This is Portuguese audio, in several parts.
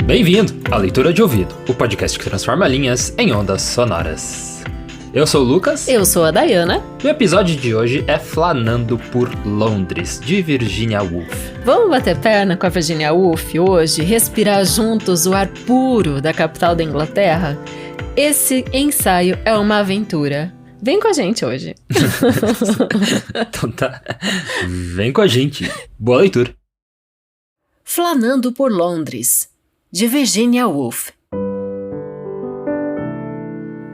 Bem-vindo à Leitura de Ouvido, o podcast que transforma linhas em ondas sonoras. Eu sou o Lucas. Eu sou a Dayana. E o episódio de hoje é Flanando por Londres, de Virginia Woolf. Vamos bater perna com a Virginia Woolf hoje, respirar juntos o ar puro da capital da Inglaterra? Esse ensaio é uma aventura. Vem com a gente hoje. Então tá, vem com a gente. Boa leitura. Flanando por Londres, de Virginia Woolf.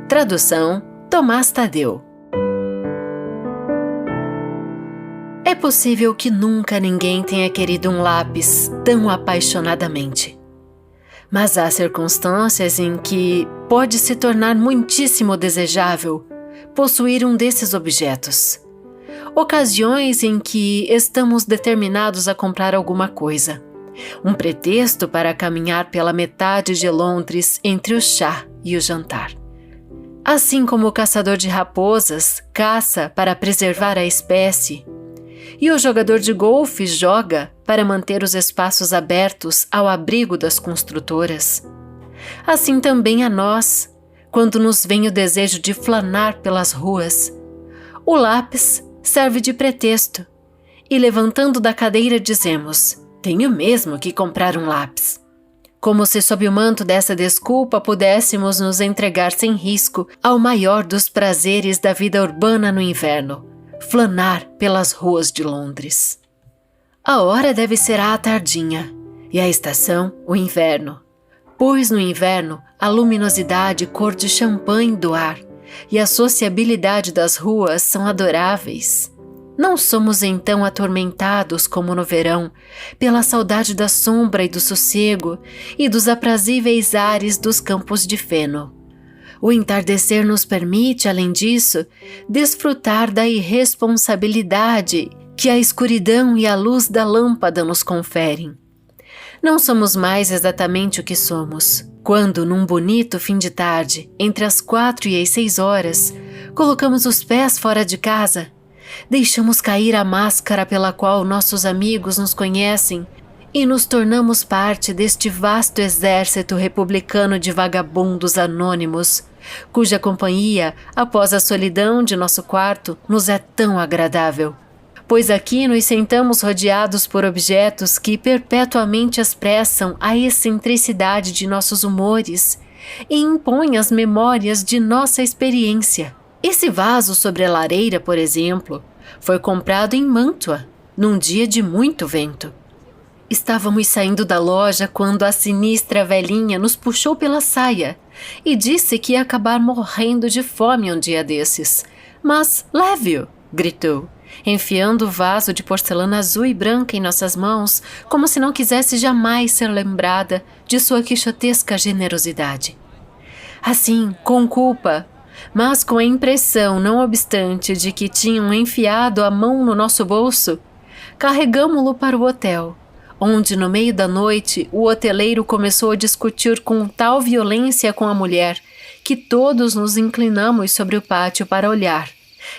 Tradução: Tomás Tadeu. É possível que nunca ninguém tenha querido um lápis tão apaixonadamente. Mas há circunstâncias em que pode se tornar muitíssimo desejável possuir um desses objetos. Ocasiões em que estamos determinados a comprar alguma coisa. Um pretexto para caminhar pela metade de Londres entre o chá e o jantar. Assim como o caçador de raposas caça para preservar a espécie, e o jogador de golfe joga para manter os espaços abertos ao abrigo das construtoras. Assim também a nós, quando nos vem o desejo de flanar pelas ruas. O lápis serve de pretexto, e levantando da cadeira dizemos: tenho mesmo que comprar um lápis. Como se sob o manto dessa desculpa pudéssemos nos entregar sem risco ao maior dos prazeres da vida urbana no inverno, flanar pelas ruas de Londres. A hora deve ser à tardinha, e a estação, o inverno. Pois no inverno, a luminosidade cor de champanhe do ar e a sociabilidade das ruas são adoráveis. Não somos então atormentados como no verão, pela saudade da sombra e do sossego e dos aprazíveis ares dos campos de feno. O entardecer nos permite, além disso, desfrutar da irresponsabilidade que a escuridão e a luz da lâmpada nos conferem. Não somos mais exatamente o que somos, quando, num bonito fim de tarde, entre as 4 e as 6 horas, colocamos os pés fora de casa. Deixamos cair a máscara pela qual nossos amigos nos conhecem e nos tornamos parte deste vasto exército republicano de vagabundos anônimos, cuja companhia, após a solidão de nosso quarto, nos é tão agradável. Pois aqui nos sentamos rodeados por objetos que perpetuamente expressam a excentricidade de nossos humores e impõem as memórias de nossa experiência. Esse vaso sobre a lareira, por exemplo, foi comprado em Mantua, num dia de muito vento. Estávamos saindo da loja quando a sinistra velhinha nos puxou pela saia e disse que ia acabar morrendo de fome um dia desses. Mas leve-o, gritou, enfiando o vaso de porcelana azul e branca em nossas mãos, como se não quisesse jamais ser lembrada de sua quixotesca generosidade. Assim, com culpa, mas com a impressão, não obstante, de que tinham enfiado a mão no nosso bolso, carregamo-lo para o hotel, onde no meio da noite o hoteleiro começou a discutir com tal violência com a mulher que todos nos inclinamos sobre o pátio para olhar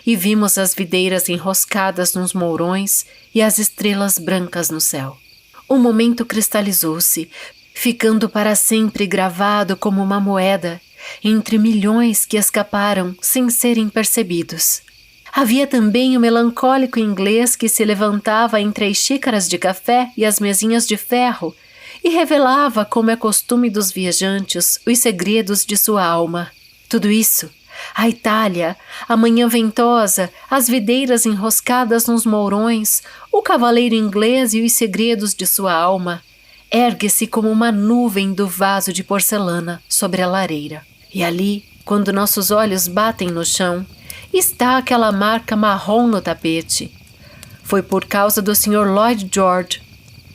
e vimos as videiras enroscadas nos mourões e as estrelas brancas no céu. O momento cristalizou-se, ficando para sempre gravado como uma moeda entre milhões que escaparam sem serem percebidos. Havia também o melancólico inglês que se levantava entre as xícaras de café e as mesinhas de ferro e revelava, como é costume dos viajantes, os segredos de sua alma. Tudo isso, a Itália, a manhã ventosa, as videiras enroscadas nos mourões, o cavaleiro inglês e os segredos de sua alma, ergue-se como uma nuvem do vaso de porcelana sobre a lareira. E ali, quando nossos olhos batem no chão, está aquela marca marrom no tapete. Foi por causa do Sr. Lloyd George.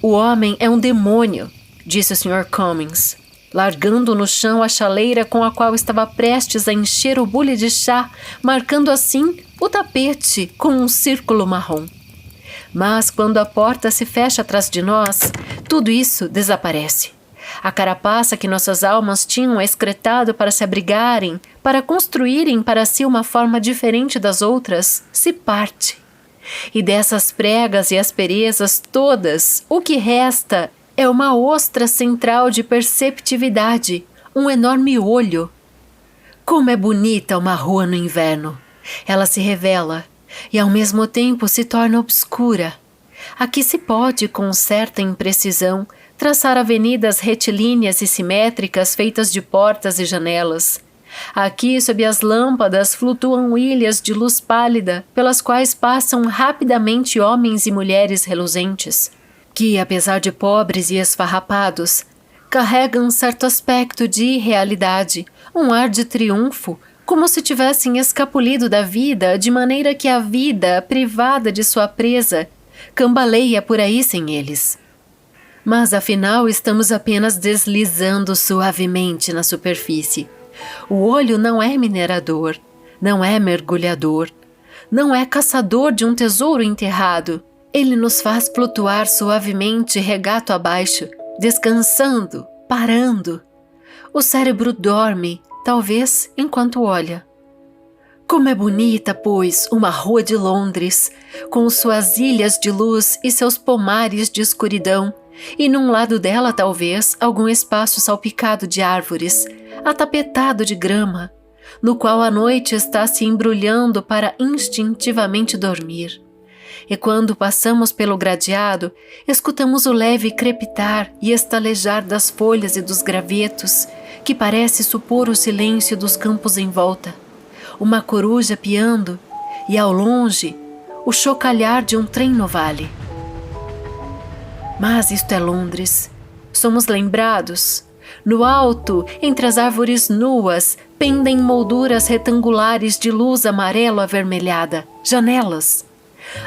O homem é um demônio, disse o Sr. Cummings, largando no chão a chaleira com a qual estava prestes a encher o bule de chá, marcando assim o tapete com um círculo marrom. Mas quando a porta se fecha atrás de nós, tudo isso desaparece. A carapaça que nossas almas tinham excretado para se abrigarem, para construírem para si uma forma diferente das outras, se parte. E dessas pregas e asperezas todas, o que resta é uma ostra central de perceptividade, um enorme olho. Como é bonita uma rua no inverno! Ela se revela e ao mesmo tempo se torna obscura. Aqui se pode, com certa imprecisão, traçar avenidas retilíneas e simétricas feitas de portas e janelas. Aqui, sob as lâmpadas, flutuam ilhas de luz pálida, pelas quais passam rapidamente homens e mulheres reluzentes, que, apesar de pobres e esfarrapados, carregam certo aspecto de irrealidade, um ar de triunfo, como se tivessem escapulido da vida, de maneira que a vida, privada de sua presa, cambaleia por aí sem eles. Mas afinal estamos apenas deslizando suavemente na superfície. O olho não é minerador, não é mergulhador, não é caçador de um tesouro enterrado. Ele nos faz flutuar suavemente regato abaixo, descansando, parando. O cérebro dorme, talvez enquanto olha. Como é bonita, pois, uma rua de Londres, com suas ilhas de luz e seus pomares de escuridão, e num lado dela, talvez, algum espaço salpicado de árvores, atapetado de grama, no qual a noite está se embrulhando para instintivamente dormir. E quando passamos pelo gradeado, escutamos o leve crepitar e estalejar das folhas e dos gravetos, que parece supor o silêncio dos campos em volta. Uma coruja piando e, ao longe, o chocalhar de um trem no vale. Mas isto é Londres. Somos lembrados. No alto, entre as árvores nuas, pendem molduras retangulares de luz amarelo-avermelhada, janelas.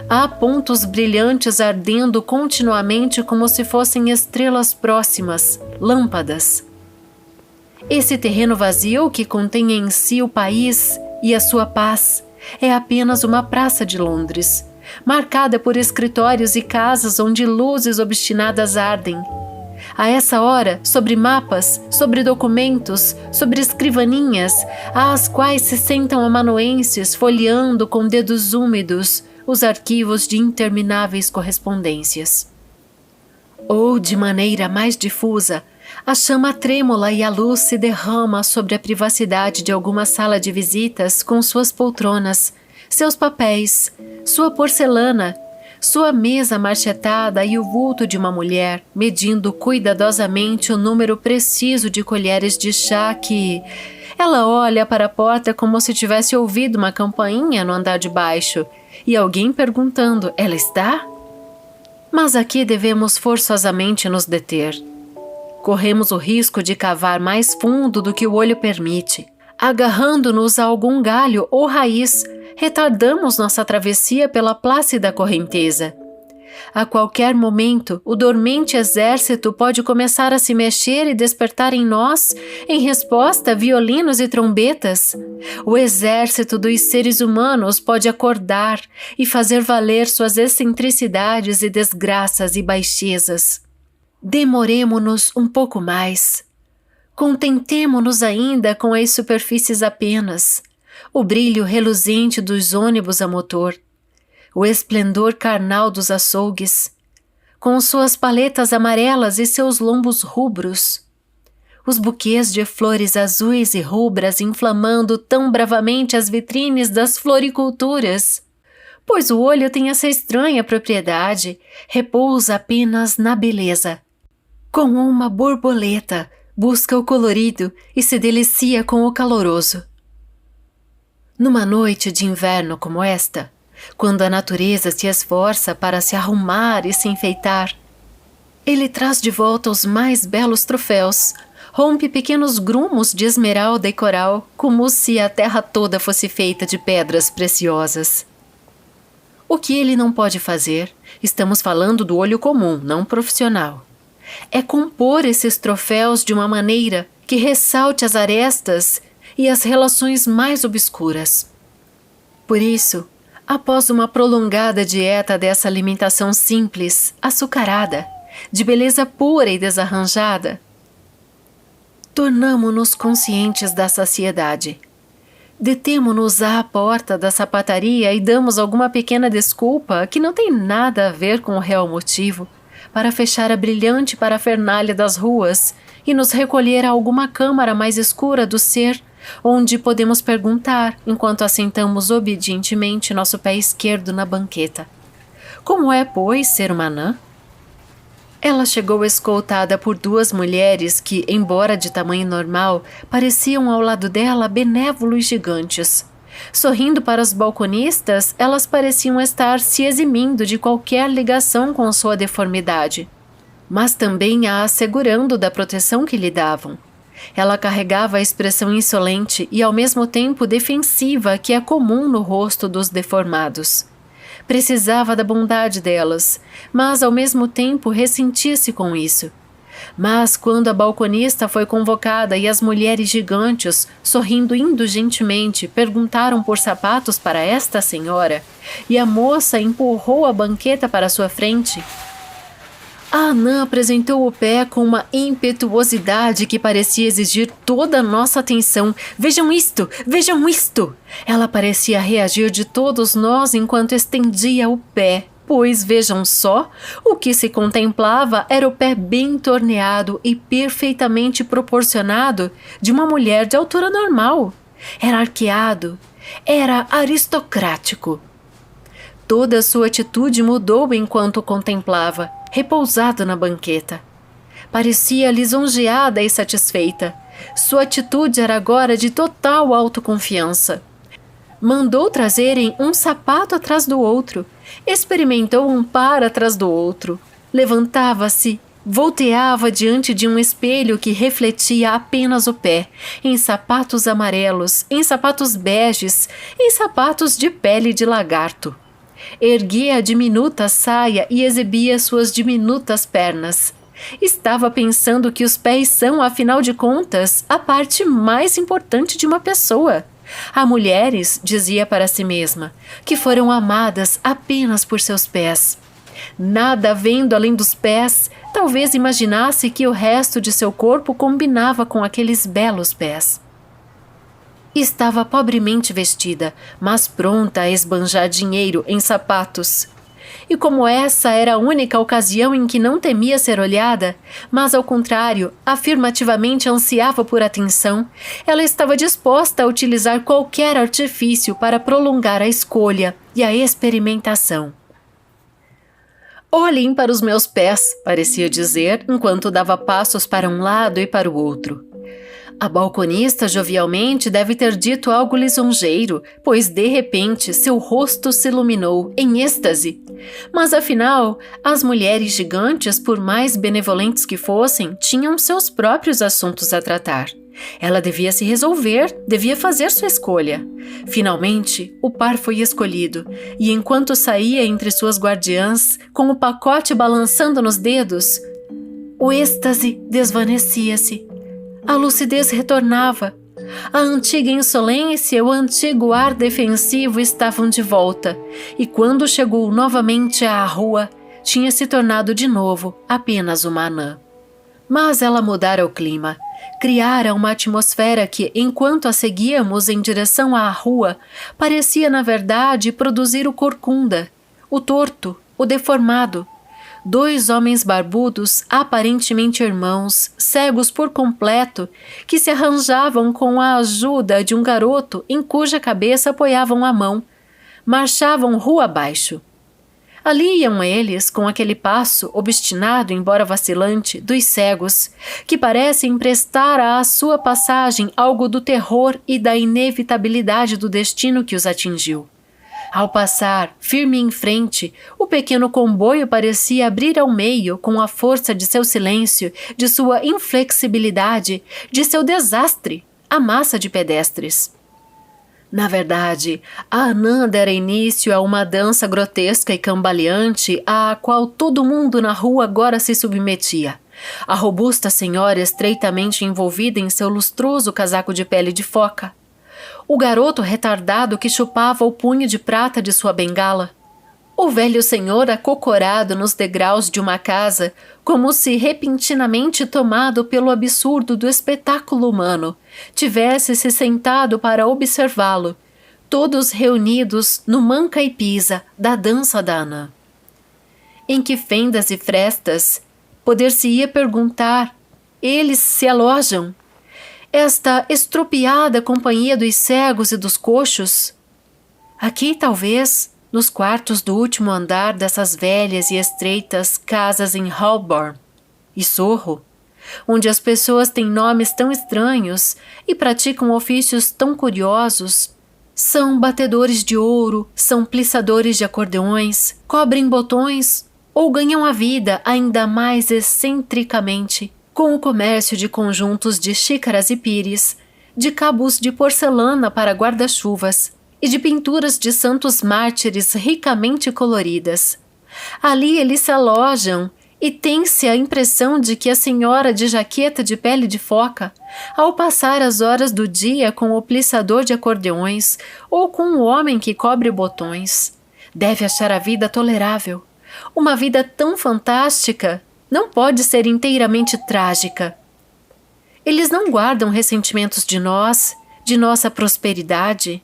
Há pontos brilhantes ardendo continuamente como se fossem estrelas próximas, lâmpadas. Esse terreno vazio que contém em si o país e a sua paz é apenas uma praça de Londres, marcada por escritórios e casas onde luzes obstinadas ardem. A essa hora, sobre mapas, sobre documentos, sobre escrivaninhas, às quais se sentam amanuenses folheando com dedos úmidos os arquivos de intermináveis correspondências. Ou, de maneira mais difusa, a chama trêmula e a luz se derrama sobre a privacidade de alguma sala de visitas com suas poltronas, seus papéis, sua porcelana, sua mesa marchetada e o vulto de uma mulher, medindo cuidadosamente o número preciso de colheres de chá que... Ela olha para a porta como se tivesse ouvido uma campainha no andar de baixo e alguém perguntando: ela está? Mas aqui devemos forçosamente nos deter. Corremos o risco de cavar mais fundo do que o olho permite. Agarrando-nos a algum galho ou raiz, retardamos nossa travessia pela plácida correnteza. A qualquer momento, o dormente exército pode começar a se mexer e despertar em nós, em resposta a violinos e trombetas. O exército dos seres humanos pode acordar e fazer valer suas excentricidades e desgraças e baixezas. Demoremo-nos um pouco mais. Contentemo-nos ainda com as superfícies apenas, o brilho reluzente dos ônibus a motor, o esplendor carnal dos açougues, com suas paletas amarelas e seus lombos rubros, os buquês de flores azuis e rubras inflamando tão bravamente as vitrines das floriculturas, pois o olho tem essa estranha propriedade, repousa apenas na beleza. Como uma borboleta, busca o colorido e se delicia com o caloroso. Numa noite de inverno como esta, quando a natureza se esforça para se arrumar e se enfeitar, ele traz de volta os mais belos troféus, rompe pequenos grumos de esmeralda e coral, como se a terra toda fosse feita de pedras preciosas. O que ele não pode fazer, estamos falando do olho comum, não profissional, é compor esses troféus de uma maneira que ressalte as arestas e as relações mais obscuras. Por isso, após uma prolongada dieta dessa alimentação simples, açucarada, de beleza pura e desarranjada, tornamo-nos conscientes da saciedade. Detemo-nos à porta da sapataria e damos alguma pequena desculpa que não tem nada a ver com o real motivo, para fechar a brilhante parafernália das ruas e nos recolher a alguma câmara mais escura do ser, onde podemos perguntar, enquanto assentamos obedientemente nosso pé esquerdo na banqueta: como é, pois, ser uma anã? Ela chegou escoltada por 2 mulheres que, embora de tamanho normal, pareciam ao lado dela benévolos gigantes. Sorrindo para os balconistas, elas pareciam estar se eximindo de qualquer ligação com sua deformidade, mas também a assegurando da proteção que lhe davam. Ela carregava a expressão insolente e ao mesmo tempo defensiva que é comum no rosto dos deformados. Precisava da bondade delas, mas ao mesmo tempo ressentia-se com isso. Mas quando a balconista foi convocada e as mulheres gigantes, sorrindo indulgentemente, perguntaram por sapatos para esta senhora, e a moça empurrou a banqueta para sua frente, a anã apresentou o pé com uma impetuosidade que parecia exigir toda a nossa atenção. Vejam isto! Vejam isto! Ela parecia reagir de todos nós enquanto estendia o pé, pois vejam só, o que se contemplava era o pé bem torneado e perfeitamente proporcionado de uma mulher de altura normal. Era arqueado, era aristocrático. Toda a sua atitude mudou enquanto o contemplava, repousado na banqueta. Parecia lisonjeada e satisfeita. Sua atitude era agora de total autoconfiança. Mandou trazerem um sapato atrás do outro. Experimentou um par atrás do outro. Levantava-se, volteava diante de um espelho que refletia apenas o pé, em sapatos amarelos, em sapatos beges, em sapatos de pele de lagarto. Erguia a diminuta saia e exibia suas diminutas pernas. Estava pensando que os pés são, afinal de contas, a parte mais importante de uma pessoa. Há mulheres, dizia para si mesma, que foram amadas apenas por seus pés. Nada vendo além dos pés, talvez imaginasse que o resto de seu corpo combinava com aqueles belos pés. Estava pobremente vestida, mas pronta a esbanjar dinheiro em sapatos. E como essa era a única ocasião em que não temia ser olhada, mas ao contrário, afirmativamente ansiava por atenção, ela estava disposta a utilizar qualquer artifício para prolongar a escolha e a experimentação. Olhem para os meus pés, parecia dizer, enquanto dava passos para um lado e para o outro. A balconista jovialmente deve ter dito algo lisonjeiro, pois de repente seu rosto se iluminou em êxtase. Mas afinal, as mulheres gigantes, por mais benevolentes que fossem, tinham seus próprios assuntos a tratar. Ela devia se resolver, devia fazer sua escolha. Finalmente, o par foi escolhido, e enquanto saía entre suas guardiãs, com o pacote balançando nos dedos, o êxtase desvanecia-se. A lucidez retornava. A antiga insolência e o antigo ar defensivo estavam de volta, e quando chegou novamente à rua, tinha se tornado de novo apenas uma anã. Mas ela mudara o clima, criara uma atmosfera que, enquanto a seguíamos em direção à rua, parecia na verdade produzir o corcunda, o torto, o deformado. 2 homens barbudos, aparentemente irmãos, cegos por completo, que se arranjavam com a ajuda de um garoto em cuja cabeça apoiavam a mão. Marchavam rua abaixo. Ali iam eles, com aquele passo, obstinado, embora vacilante, dos cegos, que parece emprestar à sua passagem algo do terror e da inevitabilidade do destino que os atingiu. Ao passar, firme em frente, o pequeno comboio parecia abrir ao meio com a força de seu silêncio, de sua inflexibilidade, de seu desastre, a massa de pedestres. Na verdade, a anã dera início a uma dança grotesca e cambaleante à qual todo mundo na rua agora se submetia. A robusta senhora estreitamente envolvida em seu lustroso casaco de pele de foca. O garoto retardado que chupava o punho de prata de sua bengala. O velho senhor acocorado nos degraus de uma casa, como se repentinamente tomado pelo absurdo do espetáculo humano, tivesse se sentado para observá-lo, todos reunidos no manca e pisa da dança da Anã. Em que fendas e frestas, poder-se-ia perguntar, eles se alojam? Esta estropiada companhia dos cegos e dos coxos? Aqui, talvez, nos quartos do último andar dessas velhas e estreitas casas em Holborn e Sorro, onde as pessoas têm nomes tão estranhos e praticam ofícios tão curiosos, são batedores de ouro, são plissadores de acordeões, cobrem botões ou ganham a vida ainda mais excentricamente com o comércio de conjuntos de xícaras e pires, de cabos de porcelana para guarda-chuvas e de pinturas de santos mártires ricamente coloridas. Ali eles se alojam e tem-se a impressão de que a senhora de jaqueta de pele de foca, ao passar as horas do dia com o plissador de acordeões ou com o homem que cobre botões, deve achar a vida tolerável. Uma vida tão fantástica não pode ser inteiramente trágica. Eles não guardam ressentimentos de nós, de nossa prosperidade.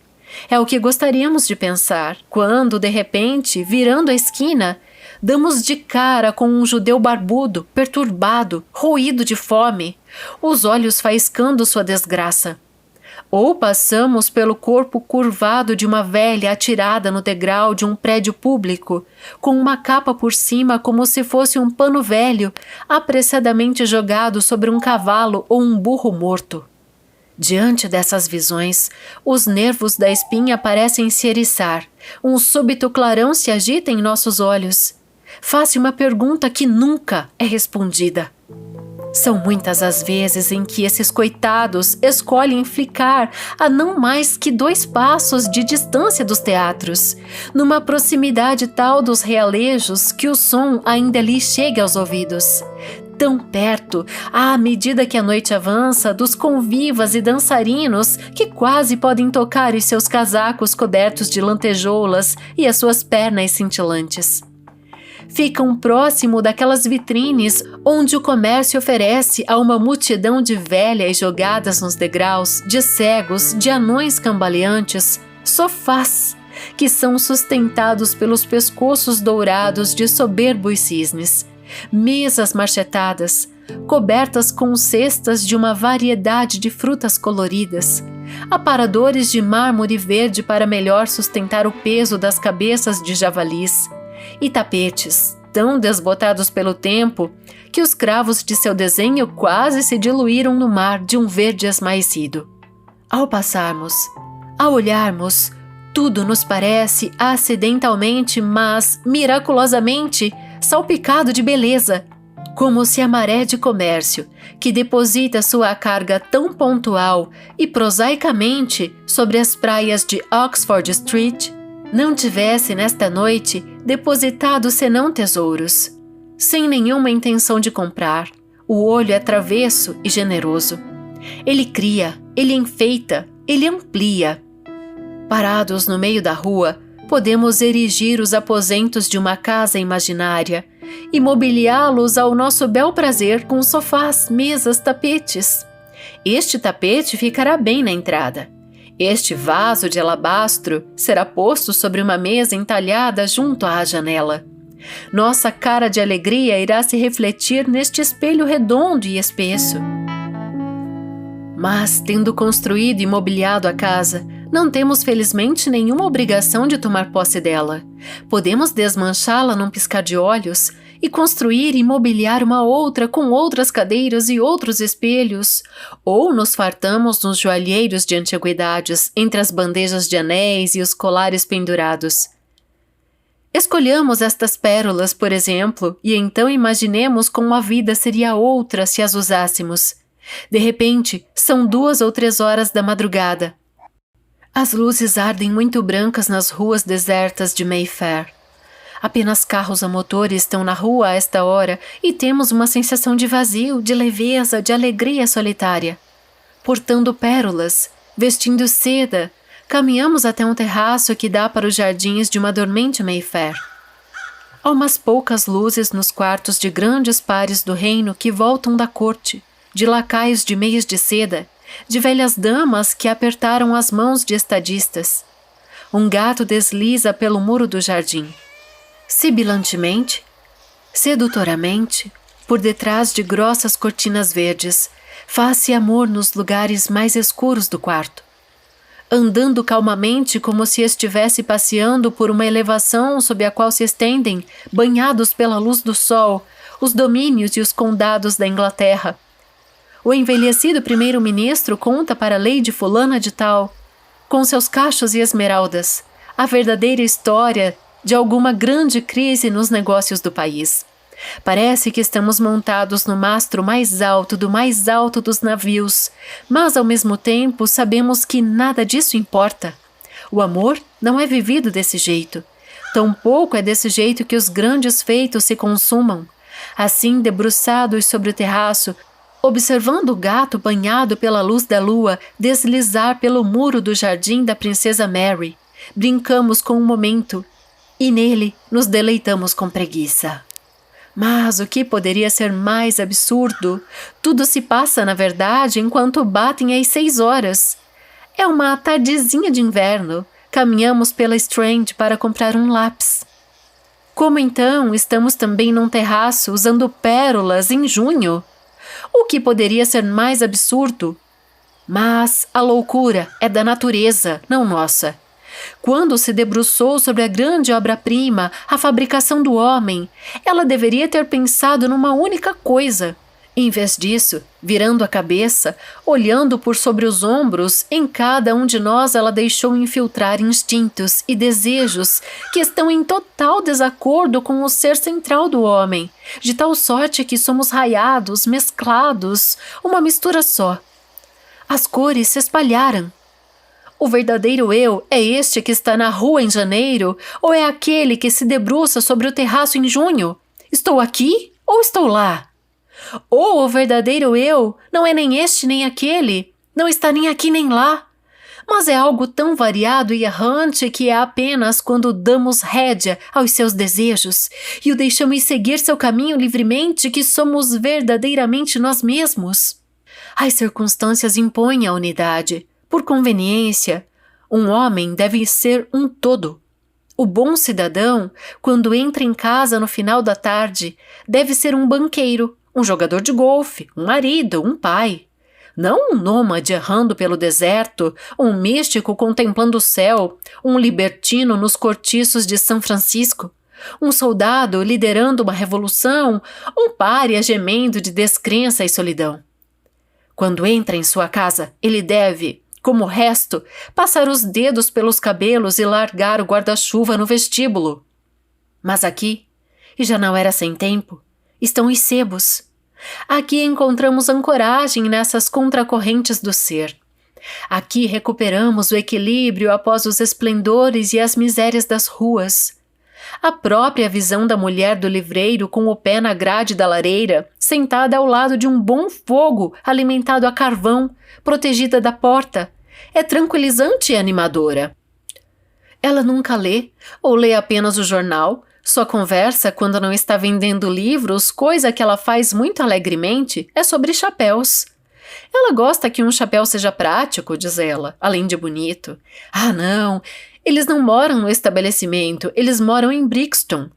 É o que gostaríamos de pensar, quando, de repente, virando a esquina, damos de cara com um judeu barbudo, perturbado, roído de fome, os olhos faiscando sua desgraça. Ou passamos pelo corpo curvado de uma velha atirada no degrau de um prédio público, com uma capa por cima como se fosse um pano velho, apressadamente jogado sobre um cavalo ou um burro morto. Diante dessas visões, os nervos da espinha parecem se eriçar, um súbito clarão se agita em nossos olhos. Faz-se uma pergunta que nunca é respondida. São muitas as vezes em que esses coitados escolhem ficar a não mais que 2 passos de distância dos teatros, numa proximidade tal dos realejos que o som ainda lhe chega aos ouvidos. Tão perto, à medida que a noite avança, dos convivas e dançarinos que quase podem tocar os seus casacos cobertos de lantejoulas e as suas pernas cintilantes. Ficam próximo daquelas vitrines onde o comércio oferece a uma multidão de velhas jogadas nos degraus, de cegos, de anões cambaleantes, sofás, que são sustentados pelos pescoços dourados de soberbos cisnes, mesas marchetadas, cobertas com cestas de uma variedade de frutas coloridas, aparadores de mármore verde para melhor sustentar o peso das cabeças de javalis, e tapetes tão desbotados pelo tempo que os cravos de seu desenho quase se diluíram no mar de um verde esmaecido. Ao passarmos, ao olharmos, tudo nos parece acidentalmente, mas miraculosamente salpicado de beleza, como se a maré de comércio, que deposita sua carga tão pontual e prosaicamente sobre as praias de Oxford Street, não tivesse nesta noite depositado senão tesouros. Sem nenhuma intenção de comprar, o olho é travesso e generoso. Ele cria, ele enfeita, ele amplia. Parados no meio da rua, podemos erigir os aposentos de uma casa imaginária e mobiliá-los ao nosso bel prazer com sofás, mesas, tapetes. Este tapete ficará bem na entrada. Este vaso de alabastro será posto sobre uma mesa entalhada junto à janela. Nossa cara de alegria irá se refletir neste espelho redondo e espesso. Mas, tendo construído e mobiliado a casa, não temos felizmente nenhuma obrigação de tomar posse dela. Podemos desmanchá-la num piscar de olhos e construir e mobiliar uma outra com outras cadeiras e outros espelhos, ou nos fartamos nos joalheiros de antiguidades, entre as bandejas de anéis e os colares pendurados. Escolhamos estas pérolas, por exemplo, e então imaginemos como a vida seria outra se as usássemos. De repente, são 2 ou 3 horas da madrugada. As luzes ardem muito brancas nas ruas desertas de Mayfair. Apenas carros a motor estão na rua a esta hora e temos uma sensação de vazio, de leveza, de alegria solitária. Portando pérolas, vestindo seda, caminhamos até um terraço que dá para os jardins de uma dormente Mayfair. Há umas poucas luzes nos quartos de grandes pares do reino que voltam da corte, de lacaios de meias de seda, de velhas damas que apertaram as mãos de estadistas. Um gato desliza pelo muro do jardim. Sibilantemente, sedutoramente, por detrás de grossas cortinas verdes, faz-se amor nos lugares mais escuros do quarto. Andando calmamente como se estivesse passeando por uma elevação sob a qual se estendem, banhados pela luz do sol, os domínios e os condados da Inglaterra. O envelhecido primeiro-ministro conta para a Lady Fulana de Tal, com seus cachos e esmeraldas, a verdadeira história de alguma grande crise nos negócios do país. Parece que estamos montados no mastro mais alto do mais alto dos navios, mas ao mesmo tempo sabemos que nada disso importa. O amor não é vivido desse jeito. Tampouco é desse jeito que os grandes feitos se consumam. Assim, debruçados sobre o terraço, observando o gato banhado pela luz da lua deslizar pelo muro do jardim da princesa Mary, brincamos com um momento e nele nos deleitamos com preguiça. Mas o que poderia ser mais absurdo? Tudo se passa, na verdade, enquanto batem as 6 horas. É uma tardezinha de inverno. Caminhamos pela Strand para comprar um lápis. Como então estamos também num terraço usando pérolas em junho? O que poderia ser mais absurdo? Mas a loucura é da natureza, não nossa. Quando se debruçou sobre a grande obra-prima, a fabricação do homem, ela deveria ter pensado numa única coisa. Em vez disso, virando a cabeça, olhando por sobre os ombros, em cada um de nós ela deixou infiltrar instintos e desejos que estão em total desacordo com o ser central do homem, de tal sorte que somos raiados, mesclados, uma mistura só. As cores se espalharam. O verdadeiro eu é este que está na rua em janeiro ou é aquele que se debruça sobre o terraço em junho? Estou aqui ou estou lá? Ou o verdadeiro eu não é nem este nem aquele, não está nem aqui nem lá, mas é algo tão variado e errante que é apenas quando damos rédea aos seus desejos e o deixamos seguir seu caminho livremente que somos verdadeiramente nós mesmos. As circunstâncias impõem a unidade. Por conveniência, um homem deve ser um todo. O bom cidadão, quando entra em casa no final da tarde, deve ser um banqueiro, um jogador de golfe, um marido, um pai. Não um nômade errando pelo deserto, um místico contemplando o céu, um libertino nos cortiços de São Francisco, um soldado liderando uma revolução, um pária gemendo de descrença e solidão. Quando entra em sua casa, ele deve, como o resto, passar os dedos pelos cabelos e largar o guarda-chuva no vestíbulo. Mas aqui, e já não era sem tempo, estão os sebos. Aqui encontramos ancoragem nessas contracorrentes do ser. Aqui recuperamos o equilíbrio após os esplendores e as misérias das ruas. A própria visão da mulher do livreiro com o pé na grade da lareira, sentada ao lado de um bom fogo alimentado a carvão, protegida da porta, é tranquilizante e animadora. Ela nunca lê, ou lê apenas o jornal, sua conversa, quando não está vendendo livros, coisa que ela faz muito alegremente, é sobre chapéus. Ela gosta que um chapéu seja prático, diz ela, além de bonito. Ah, não! Eles não moram no estabelecimento, eles moram em Brixton.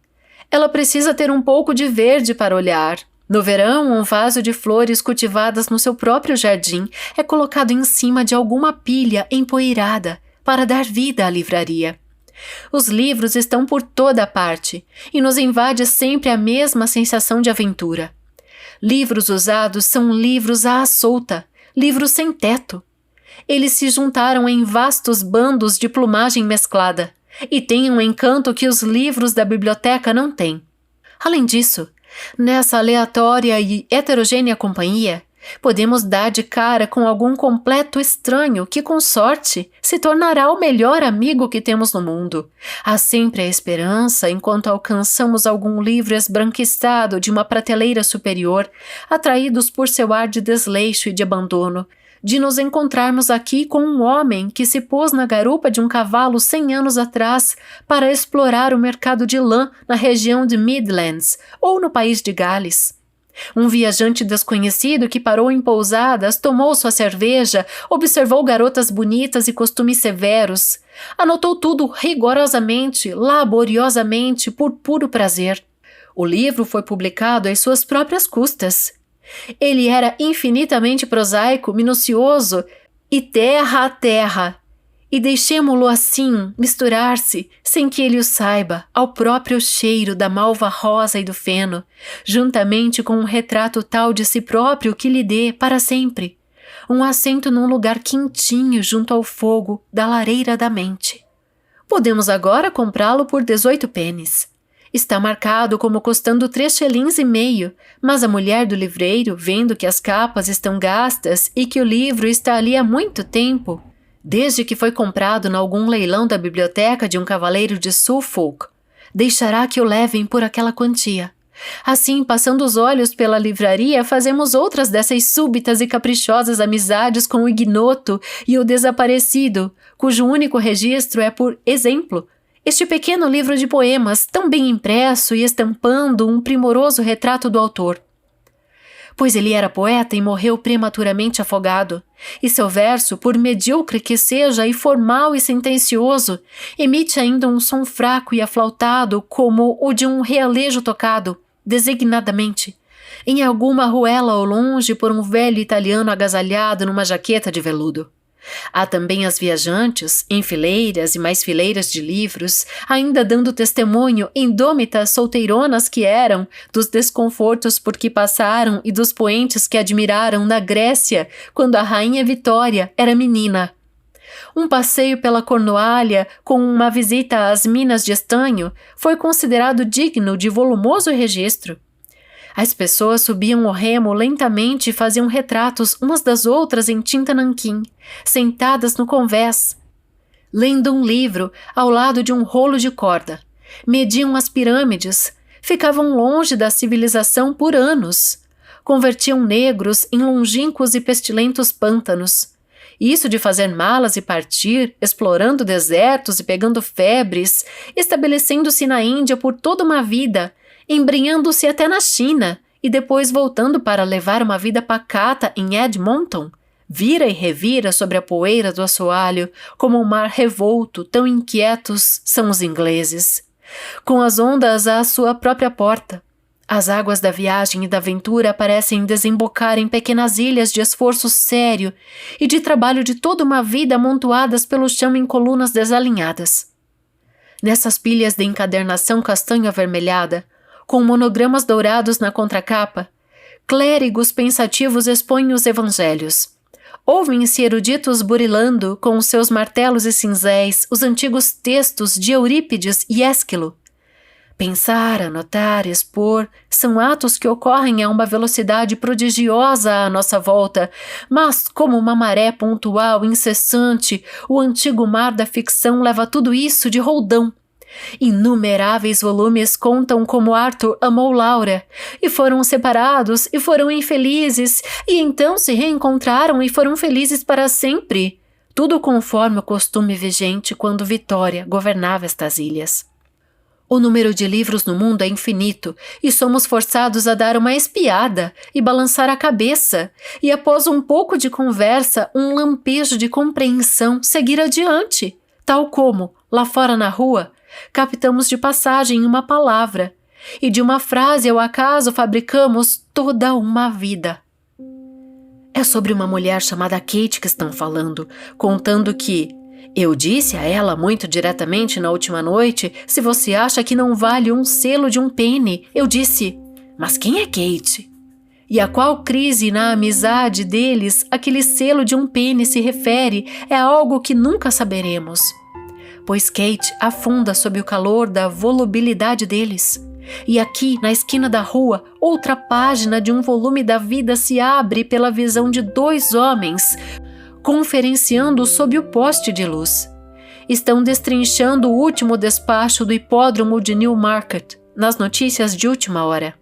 Ela precisa ter um pouco de verde para olhar. No verão, um vaso de flores cultivadas no seu próprio jardim é colocado em cima de alguma pilha empoeirada para dar vida à livraria. Os livros estão por toda parte e nos invade sempre a mesma sensação de aventura. Livros usados são livros à solta, livros sem teto. Eles se juntaram em vastos bandos de plumagem mesclada e têm um encanto que os livros da biblioteca não têm. Além disso, nessa aleatória e heterogênea companhia, podemos dar de cara com algum completo estranho que, com sorte, se tornará o melhor amigo que temos no mundo. Há sempre a esperança, enquanto alcançamos algum livro esbranquiçado de uma prateleira superior, atraídos por seu ar de desleixo e de abandono, de nos encontrarmos aqui com um homem que se pôs na garupa de um cavalo 100 anos atrás para explorar o mercado de lã na região de Midlands ou no país de Gales. Um viajante desconhecido que parou em pousadas, tomou sua cerveja, observou garotas bonitas e costumes severos, anotou tudo rigorosamente, laboriosamente, por puro prazer. O livro foi publicado às suas próprias custas. Ele era infinitamente prosaico, minucioso e terra a terra, e deixemo-lo assim misturar-se, sem que ele o saiba, ao próprio cheiro da malva rosa e do feno, juntamente com um retrato tal de si próprio que lhe dê, para sempre, um assento num lugar quentinho junto ao fogo da lareira da mente. Podemos agora comprá-lo por 18 pennies. Está marcado como custando 3,5 shillings, mas a mulher do livreiro, vendo que as capas estão gastas e que o livro está ali há muito tempo, desde que foi comprado em algum leilão da biblioteca de um cavaleiro de Suffolk, deixará que o levem por aquela quantia. Assim, passando os olhos pela livraria, fazemos outras dessas súbitas e caprichosas amizades com o ignoto e o desaparecido, cujo único registro é por exemplo, este pequeno livro de poemas, tão bem impresso e estampando um primoroso retrato do autor. Pois ele era poeta e morreu prematuramente afogado, e seu verso, por medíocre que seja e formal e sentencioso, emite ainda um som fraco e aflautado como o de um realejo tocado, designadamente, em alguma ruela ao longe por um velho italiano agasalhado numa jaqueta de veludo. Há também as viajantes, em fileiras e mais fileiras de livros, ainda dando testemunho, indômitas solteironas que eram, dos desconfortos por que passaram e dos poentes que admiraram na Grécia, quando a rainha Vitória era menina. Um passeio pela Cornualha, com uma visita às minas de estanho, foi considerado digno de volumoso registro. As pessoas subiam o remo lentamente e faziam retratos umas das outras em tinta nanquim, sentadas no convés, lendo um livro ao lado de um rolo de corda. Mediam as pirâmides, ficavam longe da civilização por anos. Convertiam negros em longínquos e pestilentos pântanos. Isso de fazer malas e partir, explorando desertos e pegando febres, estabelecendo-se na Índia por toda uma vida, embrenhando-se até na China e depois voltando para levar uma vida pacata em Edmonton, vira e revira sobre a poeira do assoalho como um mar revolto, tão inquietos são os ingleses, com as ondas à sua própria porta. As águas da viagem e da aventura parecem desembocar em pequenas ilhas de esforço sério e de trabalho de toda uma vida amontoadas pelo chão em colunas desalinhadas. Nessas pilhas de encadernação castanho-avermelhada, com monogramas dourados na contracapa, clérigos pensativos expõem os evangelhos. Ouvem-se eruditos burilando com os seus martelos e cinzéis os antigos textos de Eurípides e Ésquilo. Pensar, anotar, expor, são atos que ocorrem a uma velocidade prodigiosa à nossa volta, mas como uma maré pontual, incessante, o antigo mar da ficção leva tudo isso de roldão. Inumeráveis volumes contam como Arthur amou Laura, e foram separados, e foram infelizes, e então se reencontraram e foram felizes para sempre. Tudo conforme o costume vigente quando Vitória governava estas ilhas. O número de livros no mundo é infinito, e somos forçados a dar uma espiada e balançar a cabeça, e após um pouco de conversa, um lampejo de compreensão, seguir adiante, tal como, lá fora na rua, captamos de passagem uma palavra, e de uma frase ao acaso fabricamos toda uma vida. É sobre uma mulher chamada Kate que estão falando, contando que eu disse a ela muito diretamente na última noite, se você acha que não vale um selo de um penny, eu disse, mas quem é Kate? E a qual crise na amizade deles aquele selo de um penny se refere é algo que nunca saberemos. Pois Kate afunda sob o calor da volubilidade deles. E aqui, na esquina da rua, outra página de um volume da vida se abre pela visão de dois homens, conferenciando sob o poste de luz. Estão destrinchando o último despacho do hipódromo de Newmarket, nas notícias de última hora.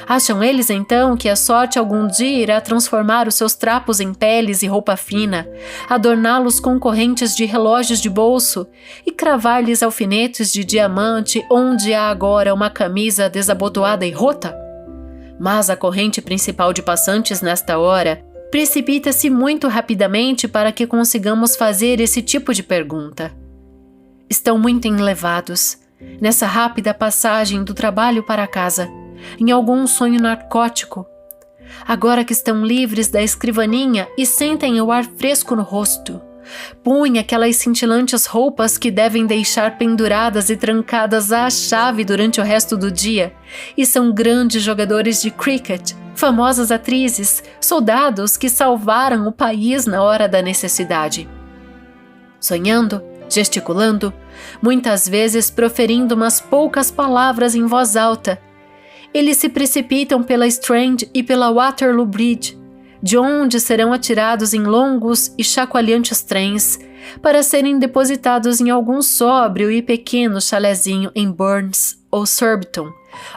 Acham eles então que a sorte algum dia irá transformar os seus trapos em peles e roupa fina, adorná-los com correntes de relógios de bolso e cravar-lhes alfinetes de diamante onde há agora uma camisa desabotoada e rota? Mas a corrente principal de passantes nesta hora precipita-se muito rapidamente para que consigamos fazer esse tipo de pergunta. Estão muito enlevados, nessa rápida passagem do trabalho para casa, em algum sonho narcótico. Agora que estão livres da escrivaninha e sentem o ar fresco no rosto, põem aquelas cintilantes roupas que devem deixar penduradas e trancadas à chave durante o resto do dia, e são grandes jogadores de cricket, famosas atrizes, soldados que salvaram o país na hora da necessidade. Sonhando, gesticulando, muitas vezes proferindo umas poucas palavras em voz alta, eles se precipitam pela Strand e pela Waterloo Bridge, de onde serão atirados em longos e chacoalhantes trens, para serem depositados em algum sóbrio e pequeno chalezinho em Burns ou Surbiton,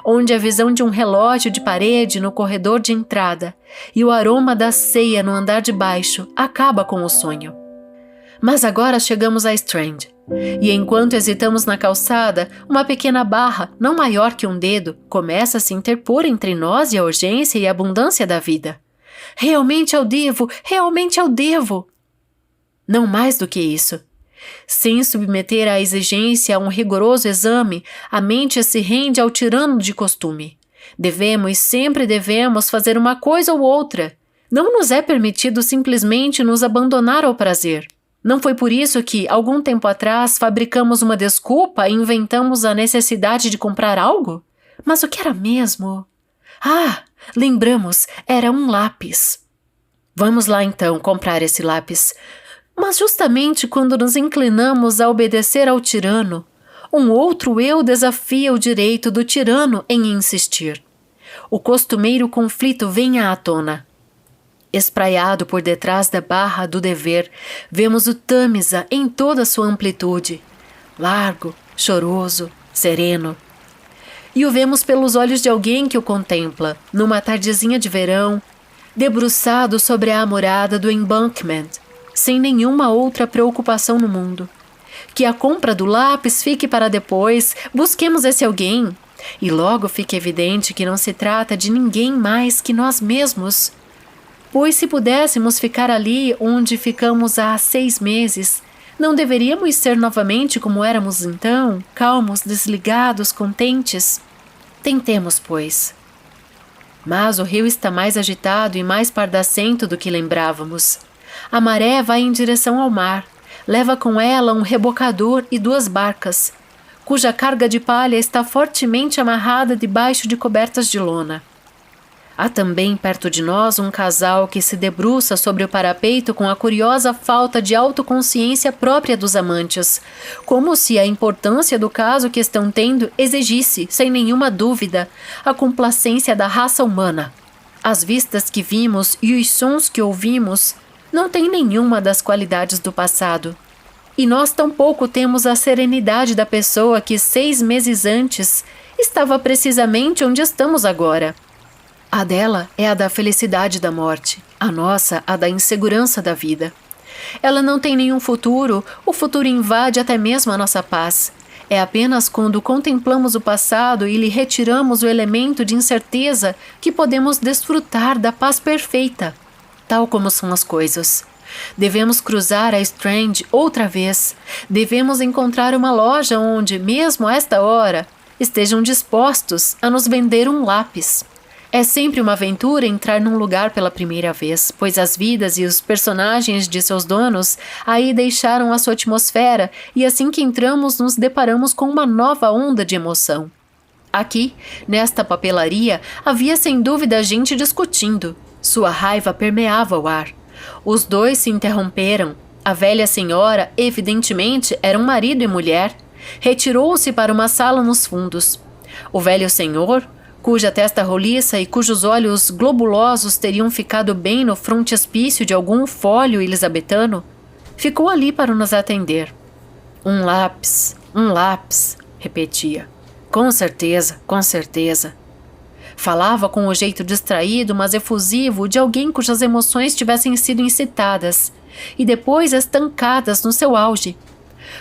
onde a visão de um relógio de parede no corredor de entrada e o aroma da ceia no andar de baixo acaba com o sonho. Mas agora chegamos à Strand, e enquanto hesitamos na calçada, uma pequena barra, não maior que um dedo, começa a se interpor entre nós e a urgência e a abundância da vida. Realmente eu devo, realmente eu devo. Não mais do que isso. Sem submeter a exigência a um rigoroso exame, a mente se rende ao tirano de costume. Sempre devemos fazer uma coisa ou outra. Não nos é permitido simplesmente nos abandonar ao prazer. Não foi por isso que, algum tempo atrás, fabricamos uma desculpa e inventamos a necessidade de comprar algo? Mas o que era mesmo? Ah, lembramos, era um lápis. Vamos lá então comprar esse lápis. Mas justamente quando nos inclinamos a obedecer ao tirano, um outro eu desafia o direito do tirano em insistir. O costumeiro conflito vem à tona. Espraiado por detrás da barra do dever, vemos o Tâmisa em toda sua amplitude, largo, choroso, sereno. E o vemos pelos olhos de alguém que o contempla, numa tardezinha de verão, debruçado sobre a amurada do Embankment, sem nenhuma outra preocupação no mundo. Que a compra do lápis fique para depois, busquemos esse alguém, e logo fique evidente que não se trata de ninguém mais que nós mesmos. Pois se pudéssemos ficar ali onde ficamos há 6 meses, não deveríamos ser novamente como éramos então, calmos, desligados, contentes? Tentemos, pois. Mas o rio está mais agitado e mais pardacento do que lembrávamos. A maré vai em direção ao mar, leva com ela um rebocador e 2 barcas, cuja carga de palha está fortemente amarrada debaixo de cobertas de lona. Há também perto de nós um casal que se debruça sobre o parapeito com a curiosa falta de autoconsciência própria dos amantes, como se a importância do caso que estão tendo exigisse, sem nenhuma dúvida, a complacência da raça humana. As vistas que vimos e os sons que ouvimos não têm nenhuma das qualidades do passado. E nós tampouco temos a serenidade da pessoa que 6 meses antes estava precisamente onde estamos agora. A dela é a da felicidade da morte, a nossa a da insegurança da vida. Ela não tem nenhum futuro, o futuro invade até mesmo a nossa paz. É apenas quando contemplamos o passado e lhe retiramos o elemento de incerteza que podemos desfrutar da paz perfeita. Tal como são as coisas. Devemos cruzar a Strand outra vez. Devemos encontrar uma loja onde, mesmo a esta hora, estejam dispostos a nos vender um lápis. É sempre uma aventura entrar num lugar pela primeira vez, pois as vidas e os personagens de seus donos aí deixaram a sua atmosfera e assim que entramos nos deparamos com uma nova onda de emoção. Aqui, nesta papelaria, havia sem dúvida gente discutindo. Sua raiva permeava o ar. Os 2 se interromperam. A velha senhora, evidentemente, era um marido e mulher. Retirou-se para uma sala nos fundos. O velho senhor, cuja testa roliça e cujos olhos globulosos teriam ficado bem no frontispício de algum fólio elisabetano, ficou ali para nos atender. Um lápis, repetia. Com certeza, com certeza. Falava com o jeito distraído, mas efusivo de alguém cujas emoções tivessem sido incitadas e depois estancadas no seu auge.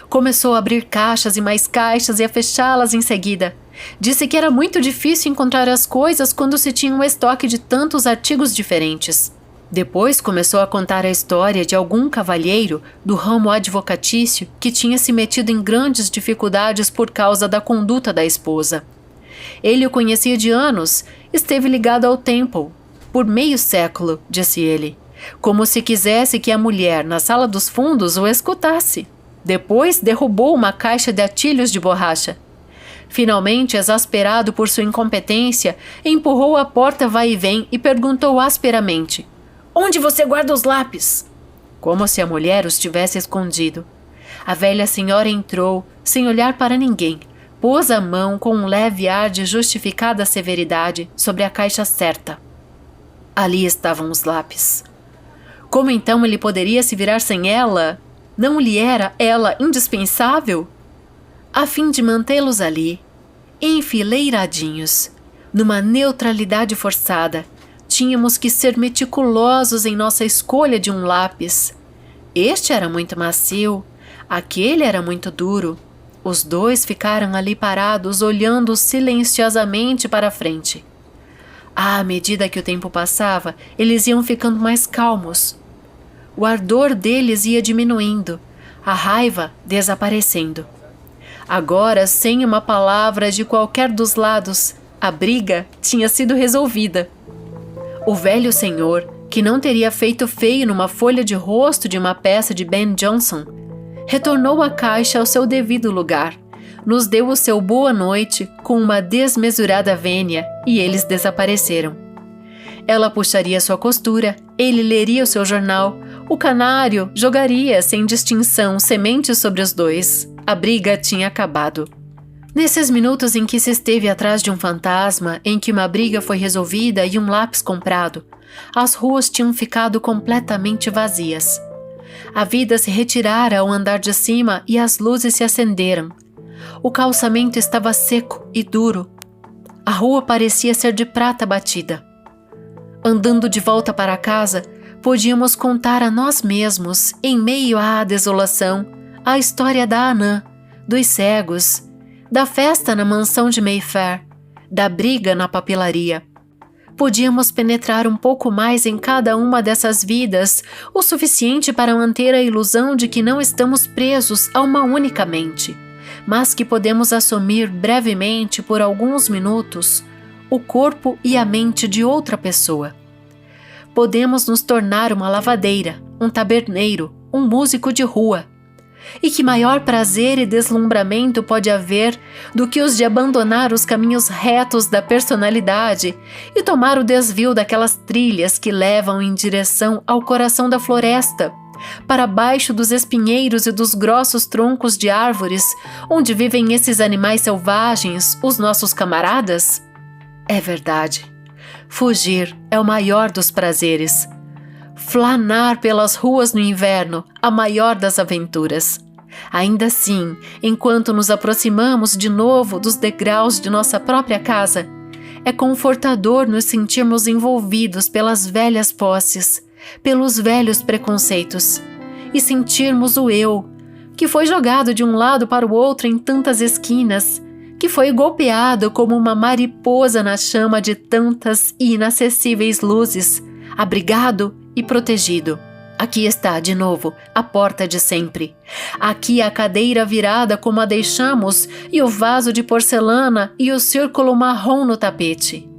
Começou a abrir caixas e mais caixas e a fechá-las em seguida. Disse que era muito difícil encontrar as coisas quando se tinha um estoque de tantos artigos diferentes. Depois começou a contar a história de algum cavalheiro do ramo advocatício que tinha se metido em grandes dificuldades por causa da conduta da esposa. Ele o conhecia de anos, esteve ligado ao Temple por meio século, disse ele, como se quisesse que a mulher na sala dos fundos o escutasse. Depois derrubou uma caixa de atilhos de borracha. Finalmente, exasperado por sua incompetência, empurrou a porta vai e vem e perguntou asperamente: "Onde você guarda os lápis?" Como se a mulher os tivesse escondido. A velha senhora entrou, sem olhar para ninguém, pôs a mão com um leve ar de justificada severidade sobre a caixa certa. Ali estavam os lápis. Como então ele poderia se virar sem ela? Não lhe era ela indispensável? A fim de mantê-los ali, enfileiradinhos, numa neutralidade forçada, tínhamos que ser meticulosos em nossa escolha de um lápis. Este era muito macio, aquele era muito duro. Os dois ficaram ali parados, olhando silenciosamente para a frente. À medida que o tempo passava, eles iam ficando mais calmos. O ardor deles ia diminuindo, a raiva desaparecendo. Agora, sem uma palavra de qualquer dos lados, a briga tinha sido resolvida. O velho senhor, que não teria feito feio numa folha de rosto de uma peça de Ben Jonson, retornou a caixa ao seu devido lugar, nos deu o seu boa noite com uma desmesurada vênia e eles desapareceram. Ela puxaria sua costura, ele leria o seu jornal, o canário jogaria sem distinção sementes sobre os dois. A briga tinha acabado. Nesses minutos em que se esteve atrás de um fantasma, em que uma briga foi resolvida e um lápis comprado, as ruas tinham ficado completamente vazias. A vida se retirara ao andar de cima e as luzes se acenderam. O calçamento estava seco e duro. A rua parecia ser de prata batida. Andando de volta para casa, podíamos contar a nós mesmos, em meio à desolação, a história da Anã, dos cegos, da festa na mansão de Mayfair, da briga na papelaria. Podíamos penetrar um pouco mais em cada uma dessas vidas, o suficiente para manter a ilusão de que não estamos presos a uma única mente, mas que podemos assumir brevemente, por alguns minutos, o corpo e a mente de outra pessoa. Podemos nos tornar uma lavadeira, um taberneiro, um músico de rua. E que maior prazer e deslumbramento pode haver do que os de abandonar os caminhos retos da personalidade e tomar o desvio daquelas trilhas que levam em direção ao coração da floresta, para baixo dos espinheiros e dos grossos troncos de árvores, onde vivem esses animais selvagens, os nossos camaradas? É verdade. Fugir é o maior dos prazeres. Flanar pelas ruas no inverno, a maior das aventuras. Ainda assim, enquanto nos aproximamos de novo dos degraus de nossa própria casa, é confortador nos sentirmos envolvidos pelas velhas posses, pelos velhos preconceitos, e sentirmos o eu, que foi jogado de um lado para o outro em tantas esquinas, que foi golpeado como uma mariposa na chama de tantas e inacessíveis luzes, abrigado e protegido. Aqui está, de novo, a porta de sempre. Aqui a cadeira virada como a deixamos e o vaso de porcelana e o círculo marrom no tapete.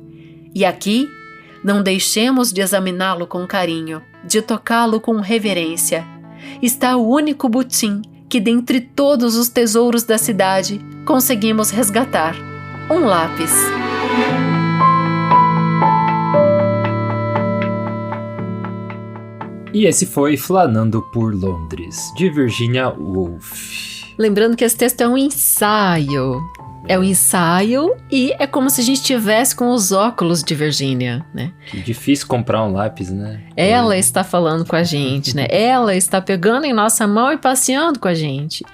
E aqui, não deixemos de examiná-lo com carinho, de tocá-lo com reverência. Está o único butim que, dentre todos os tesouros da cidade, conseguimos resgatar: um lápis. E esse foi Flanando por Londres, de Virginia Woolf. Lembrando que esse texto é um ensaio. É um ensaio e é como se a gente estivesse com os óculos de Virginia, né? Que difícil comprar um lápis, né? Ela está falando com a gente, né? Ela está pegando em nossa mão e passeando com a gente.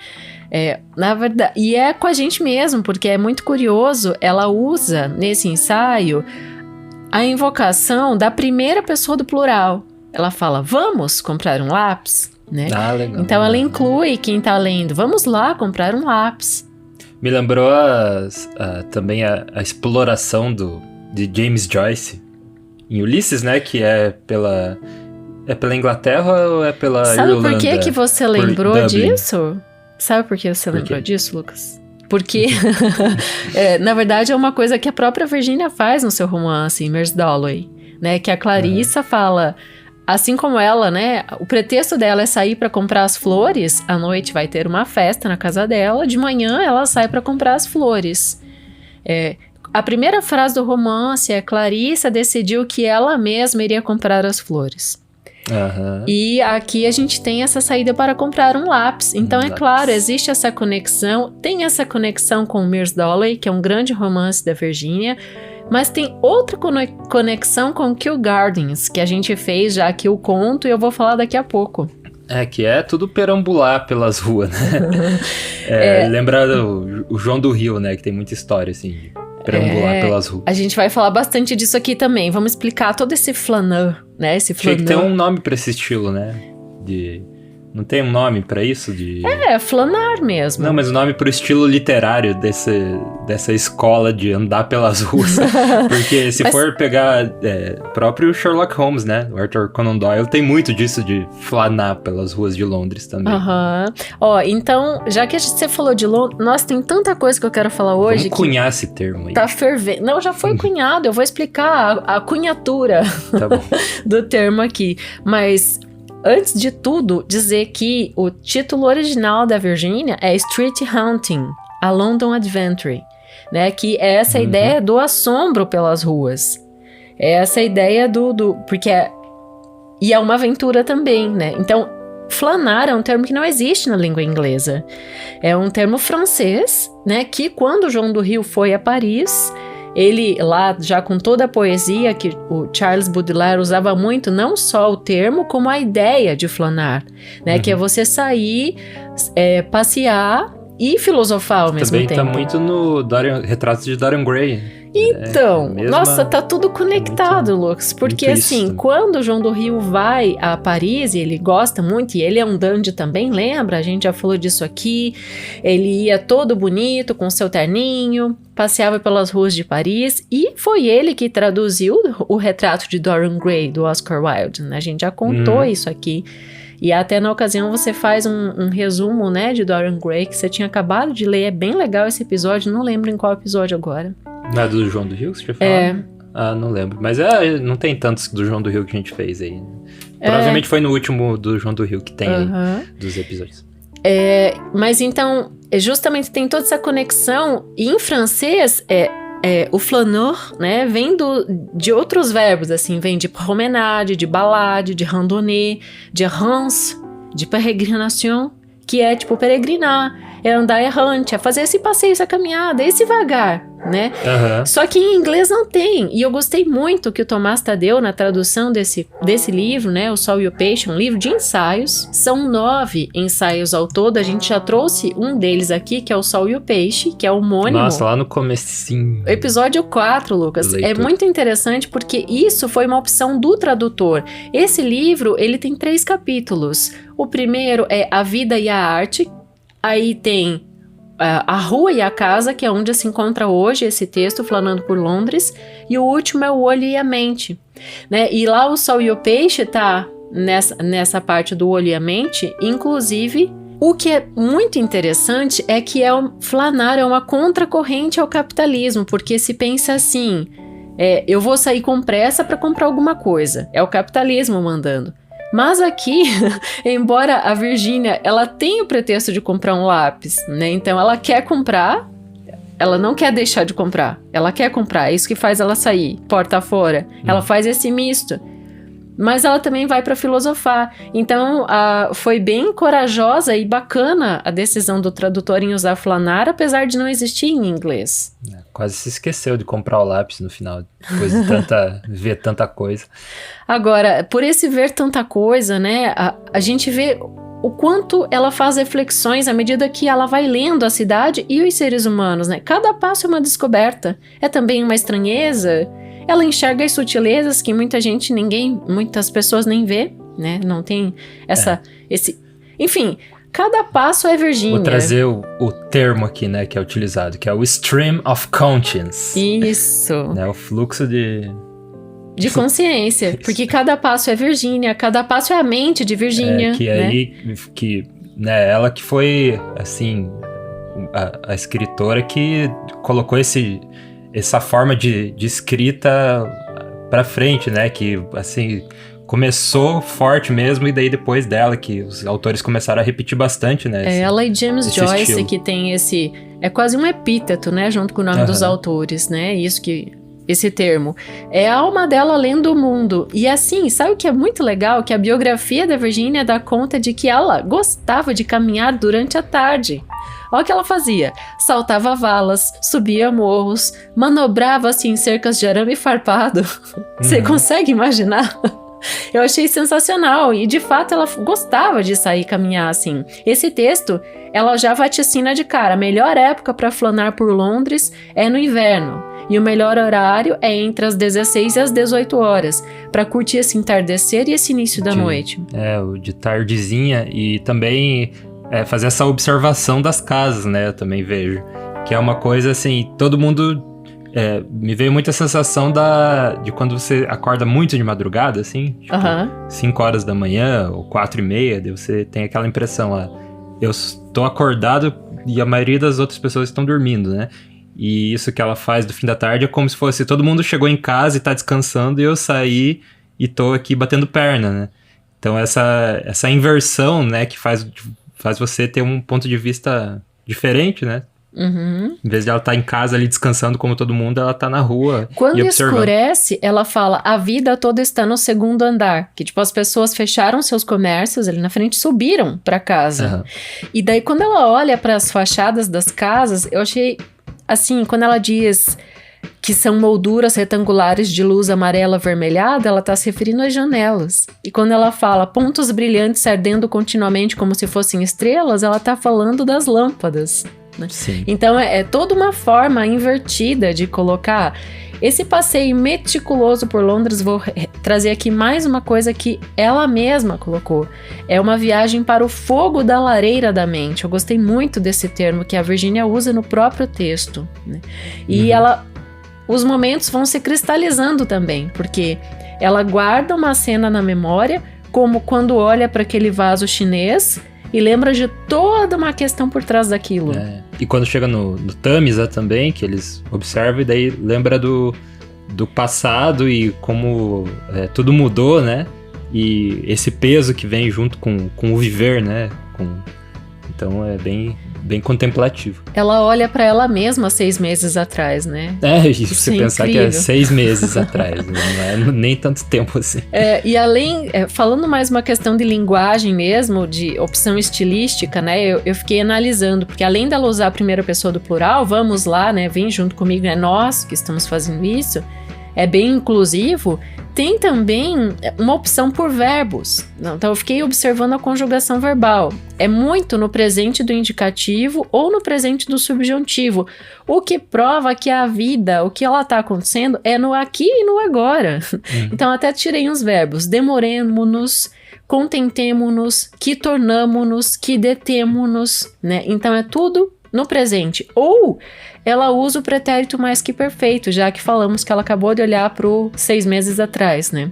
Na verdade, e é com a gente mesmo, porque é muito curioso, ela usa nesse ensaio a invocação da primeira pessoa do plural. Ela fala, vamos comprar um lápis, né? Legal. Então ela inclui quem tá lendo, vamos lá comprar um lápis. Me lembrou também a exploração de James Joyce em Ulisses, né? Que é pela Inglaterra ou é pela Irlanda? Sabe por que você lembrou Dublin. disso? Sabe por que você lembrou disso, Lucas? Porque, na verdade, é uma coisa que a própria Virginia faz no seu romance, Mrs. Dalloway, né? Que a Clarissa fala, assim como ela, né? O pretexto dela é sair para comprar as flores, à noite vai ter uma festa na casa dela, de manhã ela sai para comprar as flores. A primeira frase do romance é Clarissa decidiu que ela mesma iria comprar as flores. E aqui a gente tem essa saída para comprar um lápis. Então, claro, existe essa conexão. Tem essa conexão com Mrs. Dalloway, que é um grande romance da Virginia. Mas tem outra conexão com Kew Gardens, que a gente fez já aqui o conto e eu vou falar daqui a pouco. Que é tudo perambular pelas ruas, né? Lembra o João do Rio, né? Que tem muita história, assim, de perambular pelas ruas. A gente vai falar bastante disso aqui também. Vamos explicar todo esse flaneur, né? Esse flaneur. Tinha que ter um nome pra esse estilo, né? Não tem um nome pra isso? Flanar mesmo. Não, mas o nome pro estilo literário dessa escola de andar pelas ruas. Porque se for pegar próprio Sherlock Holmes, né? O Arthur Conan Doyle tem muito disso de flanar pelas ruas de Londres também. Então, já que você falou de Londres, nossa, tem tanta coisa que eu quero falar hoje. Vamos cunhar esse termo aí. Tá fervendo. Não, já foi cunhado. Eu vou explicar a cunhatura do termo aqui. Mas... antes de tudo, dizer que o título original da Virginia é Street Haunting, a London Adventure, né? Que é essa ideia do assombro pelas ruas. É essa ideia porque e é uma aventura também, né? Então, flanar é um termo que não existe na língua inglesa. É um termo francês, né? Que quando João do Rio foi a Paris... ele lá já com toda a poesia que o Charles Baudelaire usava muito, não só o termo, como a ideia de flanar, né? Que é você sair, passear e filosofar ao mesmo tempo. Também tá muito no Retratos de Dorian Gray. Então, nossa, tá tudo conectado, Lucas, porque assim, quando o João do Rio vai a Paris, e ele gosta muito, e ele é um dandy também, lembra? A gente já falou disso aqui, ele ia todo bonito, com seu terninho, passeava pelas ruas de Paris, e foi ele que traduziu o Retrato de Dorian Gray, do Oscar Wilde, né? A gente já contou isso aqui. E até na ocasião você faz um resumo, né, de Dorian Gray, que você tinha acabado de ler. É bem legal esse episódio, não lembro em qual episódio agora. Não é do João do Rio que você tinha falado? Não lembro. Mas não tem tantos do João do Rio que a gente fez aí. Provavelmente foi no último do João do Rio que tem aí, dos episódios. Mas então, justamente tem toda essa conexão. E em francês, o flaneur, né, vem de outros verbos, assim, vem de promenade, de balade, de randonnée, de errance, de peregrination, que é tipo peregrinar, é andar errante, é fazer esse passeio, essa caminhada, esse vagar, né? Só que em inglês não tem, e eu gostei muito que o Tomás Tadeu, na tradução desse livro, né, O Sol e o Peixe, um livro de ensaios, são 9 ensaios ao todo, a gente já trouxe um deles aqui, que é O Sol e o Peixe, que é homônimo. Nossa, lá no comecinho. Episódio 4, Lucas, é muito interessante porque isso foi uma opção do tradutor. Esse livro, ele tem 3 capítulos. O primeiro é A Vida e a Arte, aí tem A Rua e a Casa, que é onde se encontra hoje esse texto, Flanando por Londres, e o último é O Olho e a Mente, né? E lá O Sol e o Peixe tá nessa parte do olho e a mente, inclusive. O que é muito interessante é que flanar é uma contracorrente ao capitalismo, porque se pensa assim, eu vou sair com pressa para comprar alguma coisa, é o capitalismo mandando. Mas aqui, embora a Virginia, ela tem o pretexto de comprar um lápis, né? Então ela quer comprar, ela não quer deixar de comprar, ela quer comprar, é isso que faz ela sair, porta fora. Ela faz esse misto. Mas ela também vai para filosofar. Então, foi bem corajosa e bacana a decisão do tradutor em usar flanar, apesar de não existir em inglês. Quase se esqueceu de comprar o lápis no final, depois de ver tanta coisa. Agora, por esse ver tanta coisa, né, a gente vê o quanto ela faz reflexões à medida que ela vai lendo a cidade e os seres humanos, né? Cada passo é uma descoberta, é também uma estranheza. Ela enxerga as sutilezas que muitas pessoas nem vê, né? Não tem Enfim, cada passo é Virgínia. Vou trazer o termo aqui, né, que é utilizado, que é o stream of conscience. Isso. Né, o fluxo de consciência, Isso. Porque cada passo é Virgínia, cada passo é a mente de Virgínia. Né, ela que foi, assim, a escritora que colocou essa forma de escrita pra frente, né, que, assim, começou forte mesmo, e daí depois dela que os autores começaram a repetir bastante, né? Ela e James Joyce estilo. Que tem é quase um epíteto, né, junto com o nome dos autores, né, esse termo. É a alma dela lendo o mundo. E assim, sabe o que é muito legal? Que a biografia da Virgínia dá conta de que ela gostava de caminhar durante a tarde. Olha o que ela fazia. Saltava valas, subia morros, manobrava-se em cercas de arame farpado. Você consegue imaginar? Eu achei sensacional e, de fato, ela gostava de sair caminhar assim. Esse texto, ela já vaticina de cara. A melhor época para flanar por Londres é no inverno. E o melhor horário é entre as 16 e as 18 horas, para curtir esse entardecer e esse início da noite. O de tardezinha, e também fazer essa observação das casas, né? Eu também vejo. Que é uma coisa assim, todo mundo... me veio muita sensação de quando você acorda muito de madrugada, assim, tipo 5 horas da manhã ou 4:30, daí você tem aquela impressão, eu estou acordado e a maioria das outras pessoas estão dormindo, né? E isso que ela faz do fim da tarde é como se fosse todo mundo chegou em casa e tá descansando e eu saí e tô aqui batendo perna, né? Então essa inversão, né, que faz você ter um ponto de vista diferente, né? Em vez de ela estar em casa ali descansando como todo mundo, ela tá na rua Quando e observando. Escurece, ela fala, a vida toda está no segundo andar. Que tipo, as pessoas fecharam seus comércios ali na frente, subiram pra casa. E daí quando ela olha para as fachadas das casas, eu achei, assim, quando ela diz que são molduras retangulares de luz amarela avermelhada, ela tá se referindo às janelas. E quando ela fala pontos brilhantes ardendo continuamente como se fossem estrelas, ela tá falando das lâmpadas. Né? Então é toda uma forma invertida de colocar esse passeio meticuloso por Londres. Vou trazer aqui mais uma coisa que ela mesma colocou, é uma viagem para o fogo da lareira da mente. Eu gostei muito desse termo que a Virgínia usa no próprio texto, né? E os momentos vão se cristalizando também, porque ela guarda uma cena na memória, como quando olha para aquele vaso chinês e lembra de toda uma questão por trás daquilo. E quando chega no Tamisa também, que eles observam, e daí lembra do passado e como tudo mudou, né? E esse peso que vem junto com o viver, né? Então é bem contemplativo. Ela olha pra ela mesma 6 meses atrás, né? Isso você pensar incrível. Que é 6 meses atrás, né? Não é nem tanto tempo assim. E além, falando mais uma questão de linguagem mesmo, de opção estilística, né? Eu fiquei analisando, porque além dela usar a primeira pessoa do plural, vamos lá, né? Vem junto comigo, é nós que estamos fazendo isso. É bem inclusivo. Tem também uma opção por verbos. Então eu fiquei observando a conjugação verbal. É muito no presente do indicativo ou no presente do subjuntivo, o que prova que a vida, o que ela está acontecendo, é no aqui e no agora. Então até tirei uns verbos: demoremo-nos, contentemo-nos, que tornamo-nos, que detemo-nos, né? Então é tudo no presente. Ou ela usa o pretérito mais que perfeito, já que falamos que ela acabou de olhar para o 6 meses atrás, né?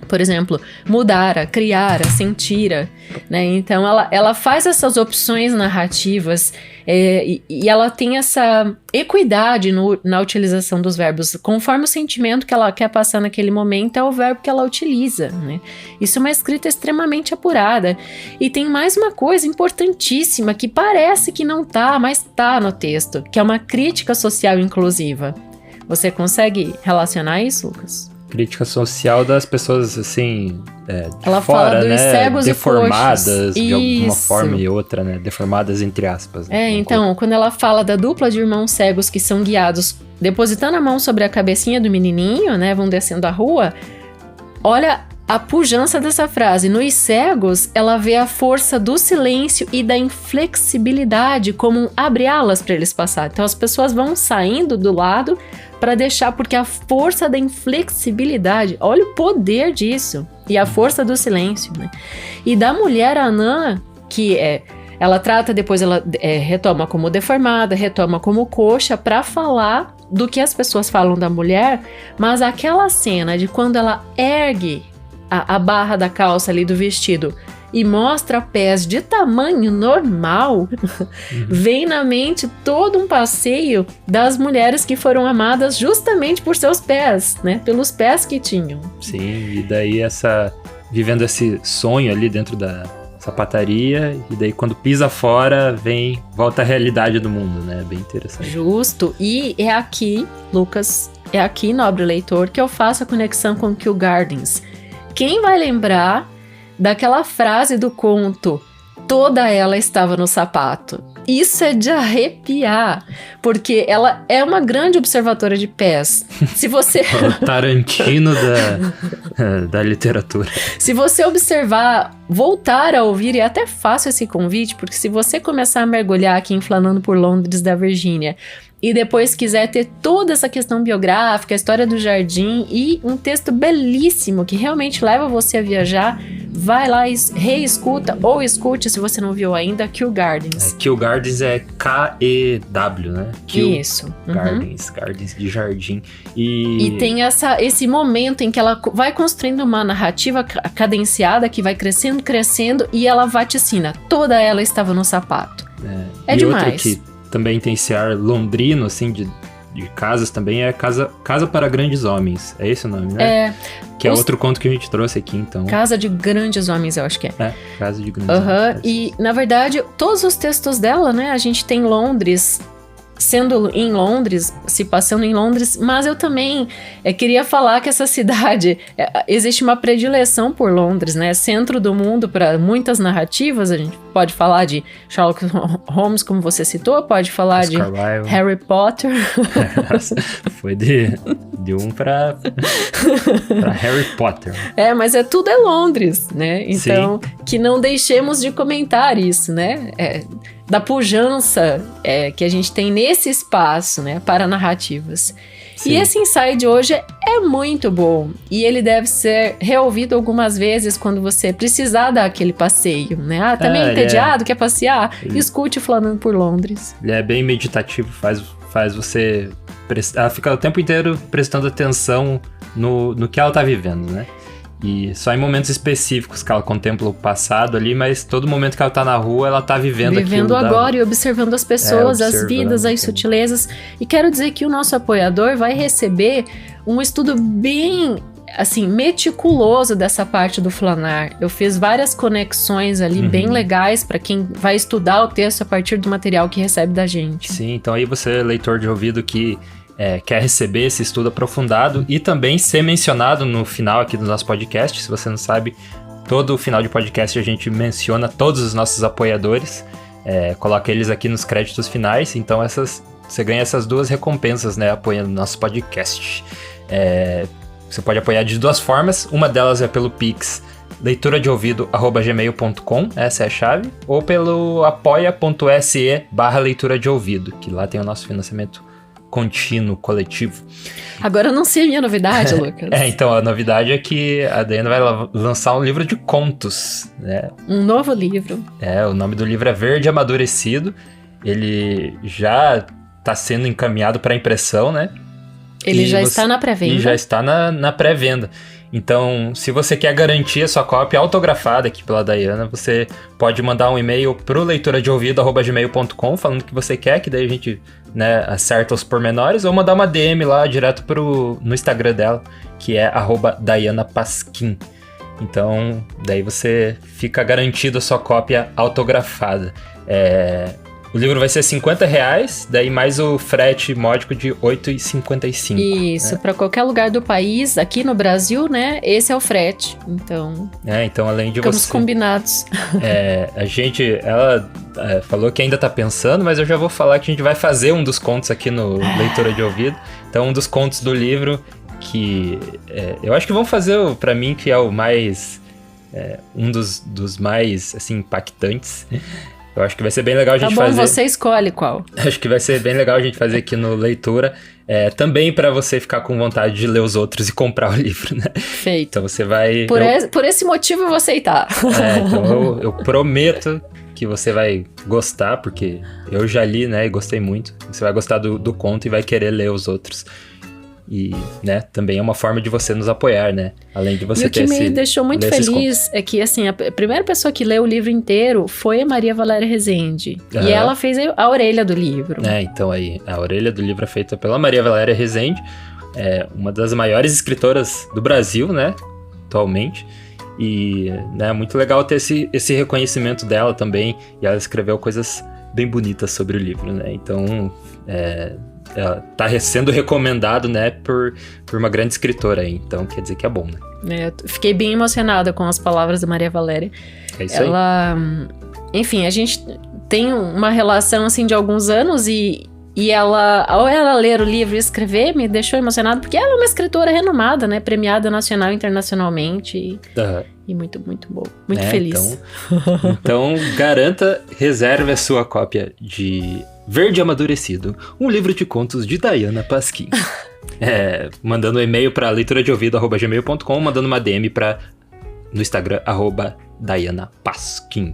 Por exemplo, mudara, criara, sentira, né? Então ela faz essas opções narrativas e ela tem essa equidade na utilização dos verbos. Conforme o sentimento que ela quer passar naquele momento, é o verbo que ela utiliza, né? Isso é uma escrita extremamente apurada. E tem mais uma coisa importantíssima que parece que não tá, mas tá no texto, que é uma crítica social inclusiva. Você consegue relacionar isso, Lucas? Crítica social das pessoas, assim, ela fora, fala dos né? cegos Deformadas e coxos. De alguma forma e outra, né? Deformadas entre aspas. Né? Então, quando ela fala da dupla de irmãos cegos que são guiados, depositando a mão sobre a cabecinha do menininho, né? Vão descendo a rua. Olha a pujança dessa frase. Nos cegos, ela vê a força do silêncio e da inflexibilidade como um abre-alas para eles passarem. Então as pessoas vão saindo do lado para deixar, porque a força da inflexibilidade, olha o poder disso, e a força do silêncio, né? E da mulher anã, ela trata, depois ela retoma como deformada, retoma como coxa, para falar do que as pessoas falam da mulher, mas aquela cena de quando ela ergue a barra da calça ali do vestido e mostra pés de tamanho normal, vem na mente todo um passeio das mulheres que foram amadas justamente por seus pés, né? Pelos pés que tinham. Sim, e daí vivendo esse sonho ali dentro da sapataria, e daí quando pisa fora, volta à realidade do mundo, né? Bem interessante. Justo, e é aqui, Lucas, nobre leitor, que eu faço a conexão com Kew Gardens. Quem vai lembrar daquela frase do conto, toda ela estava no sapato? Isso é de arrepiar, porque ela é uma grande observadora de pés. Se você... O Tarantino da literatura. Se você observar, voltar a ouvir, e é até fácil esse convite, porque se você começar a mergulhar aqui em Flanando por Londres da Virgínia, e depois quiser ter toda essa questão biográfica, a história do jardim e um texto belíssimo que realmente leva você a viajar, vai lá e reescuta ou escute, se você não viu ainda, Kew Gardens. Kew Gardens é K-E-W, né? Kew Isso. Gardens, Gardens de jardim. E tem esse momento em que ela vai construindo uma narrativa cadenciada que vai crescendo e ela vaticina. Toda ela estava no sapato. É demais. Outra que também tem esse ar londrino, assim, de casas também, é Casa para Grandes Homens. É esse o nome, né? Que é outro conto que a gente trouxe aqui, então. Casa de Grandes Homens, eu acho que é. Casa de Grandes Homens. E, na verdade, todos os textos dela, né? A gente tem Londres, sendo em Londres, se passando em Londres, mas eu também queria falar que essa cidade, existe uma predileção por Londres, né? Centro do mundo para muitas narrativas. A gente pode falar de Sherlock Holmes, como você citou, pode falar de Harry Potter. Foi de um para Harry Potter. Mas tudo é Londres, né? Então, sim, que não deixemos de comentar isso, né? Da pujança que a gente tem nesse espaço, né, para narrativas. Sim. E esse ensaio de hoje é muito bom, e ele deve ser reouvido algumas vezes quando você precisar dar aquele passeio, né? Tá meio entediado, quer passear? Escute Flanando por Londres. Ele é bem meditativo, faz você... Ela fica o tempo inteiro prestando atenção no que ela tá vivendo, né? E só em momentos específicos que ela contempla o passado ali, mas todo momento que ela tá na rua, ela tá vivendo aquilo. Agora e observando as pessoas, as vidas, as sutilezas. E quero dizer que o nosso apoiador vai receber um estudo bem, assim, meticuloso dessa parte do Flanar. Eu fiz várias conexões ali bem legais para quem vai estudar o texto a partir do material que recebe da gente. Sim, então aí você, leitor de ouvido, que quer receber esse estudo aprofundado e também ser mencionado no final aqui do nosso podcast. Se você não sabe, todo final de podcast a gente menciona todos os nossos apoiadores, coloca eles aqui nos créditos finais, então você ganha essas duas recompensas, né, apoiando o nosso podcast. Você pode apoiar de duas formas, uma delas é pelo Pix, leituradeouvido@gmail.com, essa é a chave, ou pelo apoia.se/leitura de ouvido, que lá tem o nosso financiamento contínuo, coletivo. Agora eu não sei a minha novidade, Lucas. Então a novidade é que a Dayana vai lançar um livro de contos, né? Um novo livro. O nome do livro é Verde Amadurecido. Ele já está sendo encaminhado para impressão, né? Ele já está na pré-venda. E já está na pré-venda. Então, se você quer garantir a sua cópia autografada aqui pela Dayana, você pode mandar um e-mail pro leituradeouvido@gmail.com falando que você quer, que daí a gente, né, acerta os pormenores, ou mandar uma DM lá direto no Instagram dela, que é @DayanaPasquim. Então, daí você fica garantido a sua cópia autografada. O livro vai ser R$50, daí mais o frete módico de R$8,55. Isso, para qualquer lugar do país, aqui no Brasil, né, esse é o frete, então... então além de ficamos combinados. Ela falou que ainda tá pensando, mas eu já vou falar que a gente vai fazer um dos contos aqui no Leitura de Ouvido. Então, um dos contos do livro que eu acho que vão fazer, pra mim, que é o mais... um dos mais, assim, impactantes. Eu acho que vai ser bem legal a gente fazer... Tá bom, você escolhe qual. Acho que vai ser bem legal a gente fazer aqui no Leitura. Também para você ficar com vontade de ler os outros e comprar o livro, né? Feito. Então você vai... Por esse motivo eu vou aceitar. Então eu prometo que você vai gostar, porque eu já li, né, e gostei muito. Você vai gostar do conto e vai querer ler os outros. E, né, também é uma forma de você nos apoiar, né? Além de você ter esse... E o que me deixou muito feliz é que, assim, a primeira pessoa que leu o livro inteiro foi a Maria Valéria Rezende. E ela fez a orelha do livro. Então aí, a orelha do livro é feita pela Maria Valéria Rezende, uma das maiores escritoras do Brasil, né, atualmente. E, né, muito legal ter esse reconhecimento dela também. E ela escreveu coisas bem bonitas sobre o livro, né? Então, tá sendo recomendado, né, por uma grande escritora aí. Então, quer dizer que é bom, né? Eu fiquei bem emocionada com as palavras da Maria Valéria. É isso aí. Enfim, a gente tem uma relação, assim, de alguns anos e ela, ao ela ler o livro e escrever, me deixou emocionada, porque ela é uma escritora renomada, né? Premiada nacional e internacionalmente. E muito, muito boa. Muito feliz. Então, garanta, reserve a sua cópia de Verde Amadurecido, um livro de contos de Diana Pasquim. Mandando um e-mail para leituradeouvido@gmail.com, mandando uma DM no Instagram, @Diana Pasquim.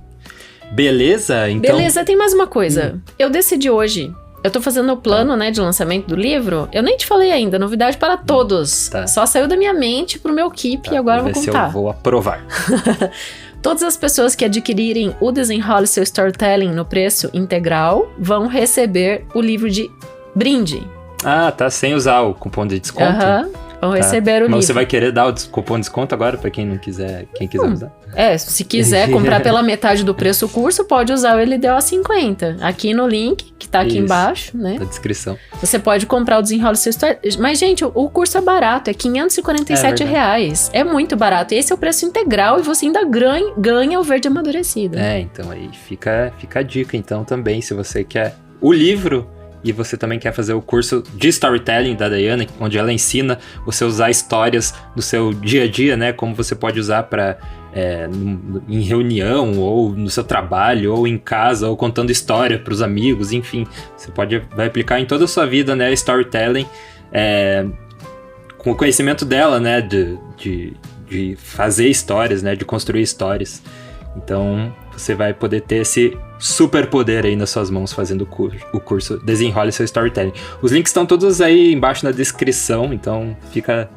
Beleza? Então... Beleza, tem mais uma coisa. Eu decidi hoje... Eu tô fazendo o plano, né, de lançamento do livro. Eu nem te falei ainda, novidade para todos. Só saiu da minha mente pro meu keep e agora eu vou contar. Se eu vou aprovar. Todas as pessoas que adquirirem o Desenrole Seu Storytelling no preço integral vão receber o livro de brinde. Tá, sem usar o cupom de desconto? Vão receber o livro. Mas você vai querer dar o cupom de desconto agora para quem quiser usar? Se quiser comprar pela metade do preço o curso, pode usar o LDO 50. Aqui no link, que tá aqui embaixo, né? Na descrição. Você pode comprar o Desenrole Seu Storytelling. Mas, gente, o curso é barato, é R$547. É muito barato. Esse é o preço integral e você ainda ganha o Verde Amadurecido. Então aí fica a dica, então, também, se você quer o livro... E você também quer fazer o curso de Storytelling da Diana, onde ela ensina você a usar histórias no seu dia a dia, né? Como você pode usar em reunião, ou no seu trabalho, ou em casa, ou contando história para os amigos, enfim. Você vai aplicar em toda a sua vida, né? Storytelling, com o conhecimento dela, né? De fazer histórias, né? De construir histórias. Então, você vai poder ter esse super poder aí nas suas mãos fazendo o curso Desenrole Seu Storytelling. Os links estão todos aí embaixo na descrição, então fica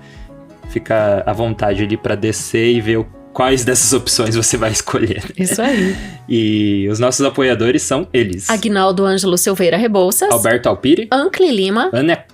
à vontade ali para descer e ver quais dessas opções você vai escolher. Isso aí. E os nossos apoiadores são eles: Aguinaldo Ângelo Silveira Rebouças, Alberto Alpire, Ancli Lima,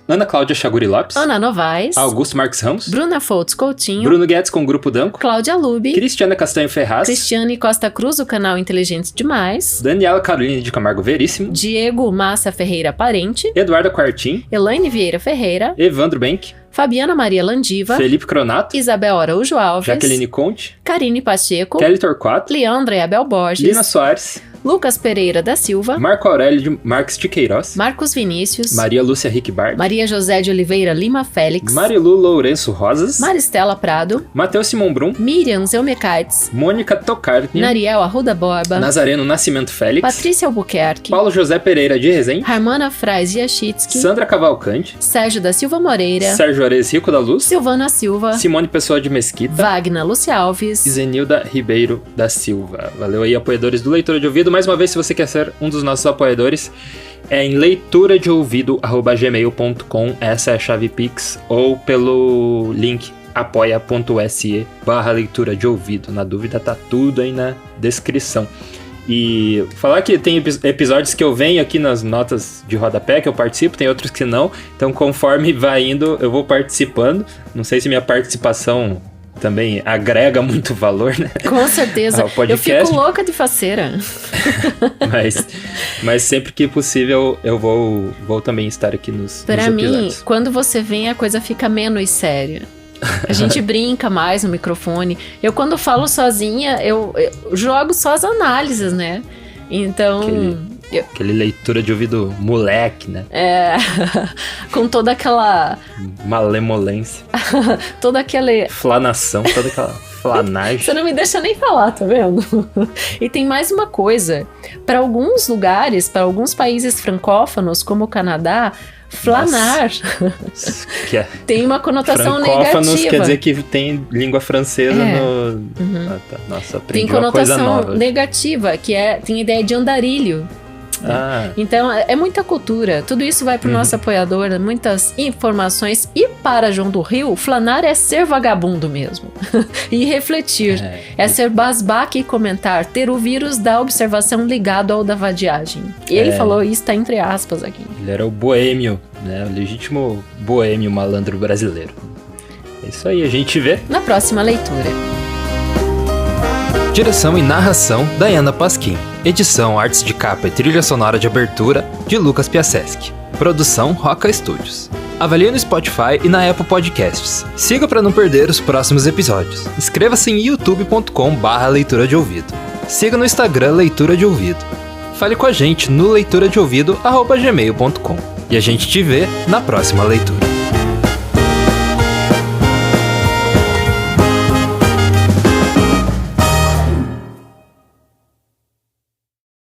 Ana Cláudia Chaguri Lopes, Ana Novaes, Augusto Marques Ramos, Bruna Foltz Coutinho, Bruno Guedes com o Grupo Danco, Cláudia Lubi, Cristiana Castanho Ferraz, Cristiane Costa Cruz, do canal Inteligentes Demais, Daniela Caroline de Camargo Veríssimo, Diego Massa Ferreira Parente, Eduardo Quartim, Elaine Vieira Ferreira, Evandro Benck, Fabiana Maria Landiva, Felipe Cronato, Isabel Araújo Alves, Jaqueline Conte, Karine Pacheco, Kelly Torquato, Leandra e Abel Borges, Lina Soares, Lucas Pereira da Silva, Marco Aurélio Marques de Queiroz, Marcos Vinícius, Maria Lúcia Rickbard, Maria José de Oliveira Lima Félix, Marilu Lourenço Rosas, Maristela Prado, Matheus Simon Brum, Miriam Zelmekites, Mônica Tocarni, Nariel Arruda Borba, Nazareno Nascimento Félix, Patrícia Albuquerque, Paulo José Pereira de Rezende, Harmana Frais Yachitsky, Sandra Cavalcante, Sérgio da Silva Moreira, Sérgio Ares Rico da Luz, Silvana Silva, Simone Pessoa de Mesquita, Wagner Lúcia Alves e Zenilda Ribeiro da Silva. Valeu aí, apoiadores do Leitura de Ouvido. Mais uma vez, se você quer ser um dos nossos apoiadores, é em leituradeouvido@gmail.com, essa é a chave Pix, ou pelo link apoia.se/leitura de ouvido. Na dúvida, tá tudo aí na descrição. E falar que tem episódios que eu venho aqui nas notas de rodapé, que eu participo, tem outros que não. Então, conforme vai indo, eu vou participando. Não sei se minha participação também agrega muito valor, né? Com certeza. Ao podcast. Eu fico louca de faceira. mas sempre que possível, eu vou também estar aqui nos episódios. Pra mim, quando você vem, a coisa fica menos séria. A gente brinca mais no microfone. Eu, quando falo sozinha, eu jogo só as análises, né? Então, Aquele leitura de ouvido moleque, né? Com toda aquela... malemolência. toda aquela... flanação, toda aquela flanagem. Você não me deixa nem falar, tá vendo? E tem mais uma coisa. Para alguns lugares, para alguns países francófonos, como o Canadá, flanar tem uma conotação francófonos negativa. Quer dizer que tem língua francesa no... Tá. Nossa, aprendi uma coisa nova. Tem conotação negativa, que tem ideia de andarilho. Então, é muita cultura. Tudo isso vai pro nosso apoiador, muitas informações. E para João do Rio, flanar é ser vagabundo mesmo. E refletir. É ser basbaque e comentar. Ter o vírus da observação ligado ao da vadiagem. E ele falou isso, tá entre aspas aqui. Ele era o boêmio, né? O legítimo boêmio malandro brasileiro. É isso aí, a gente vê na próxima leitura. Direção e narração, Dayana Pasquim. Edição, artes de capa e trilha sonora de abertura, de Lucas Piasecki. Produção, Roca Studios. Avalie no Spotify e na Apple Podcasts. Siga para não perder os próximos episódios. Inscreva-se em youtube.com/leitura de ouvido. Siga no Instagram Leitura de Ouvido. Fale com a gente no leituradeouvido@gmail.com. E a gente te vê na próxima leitura.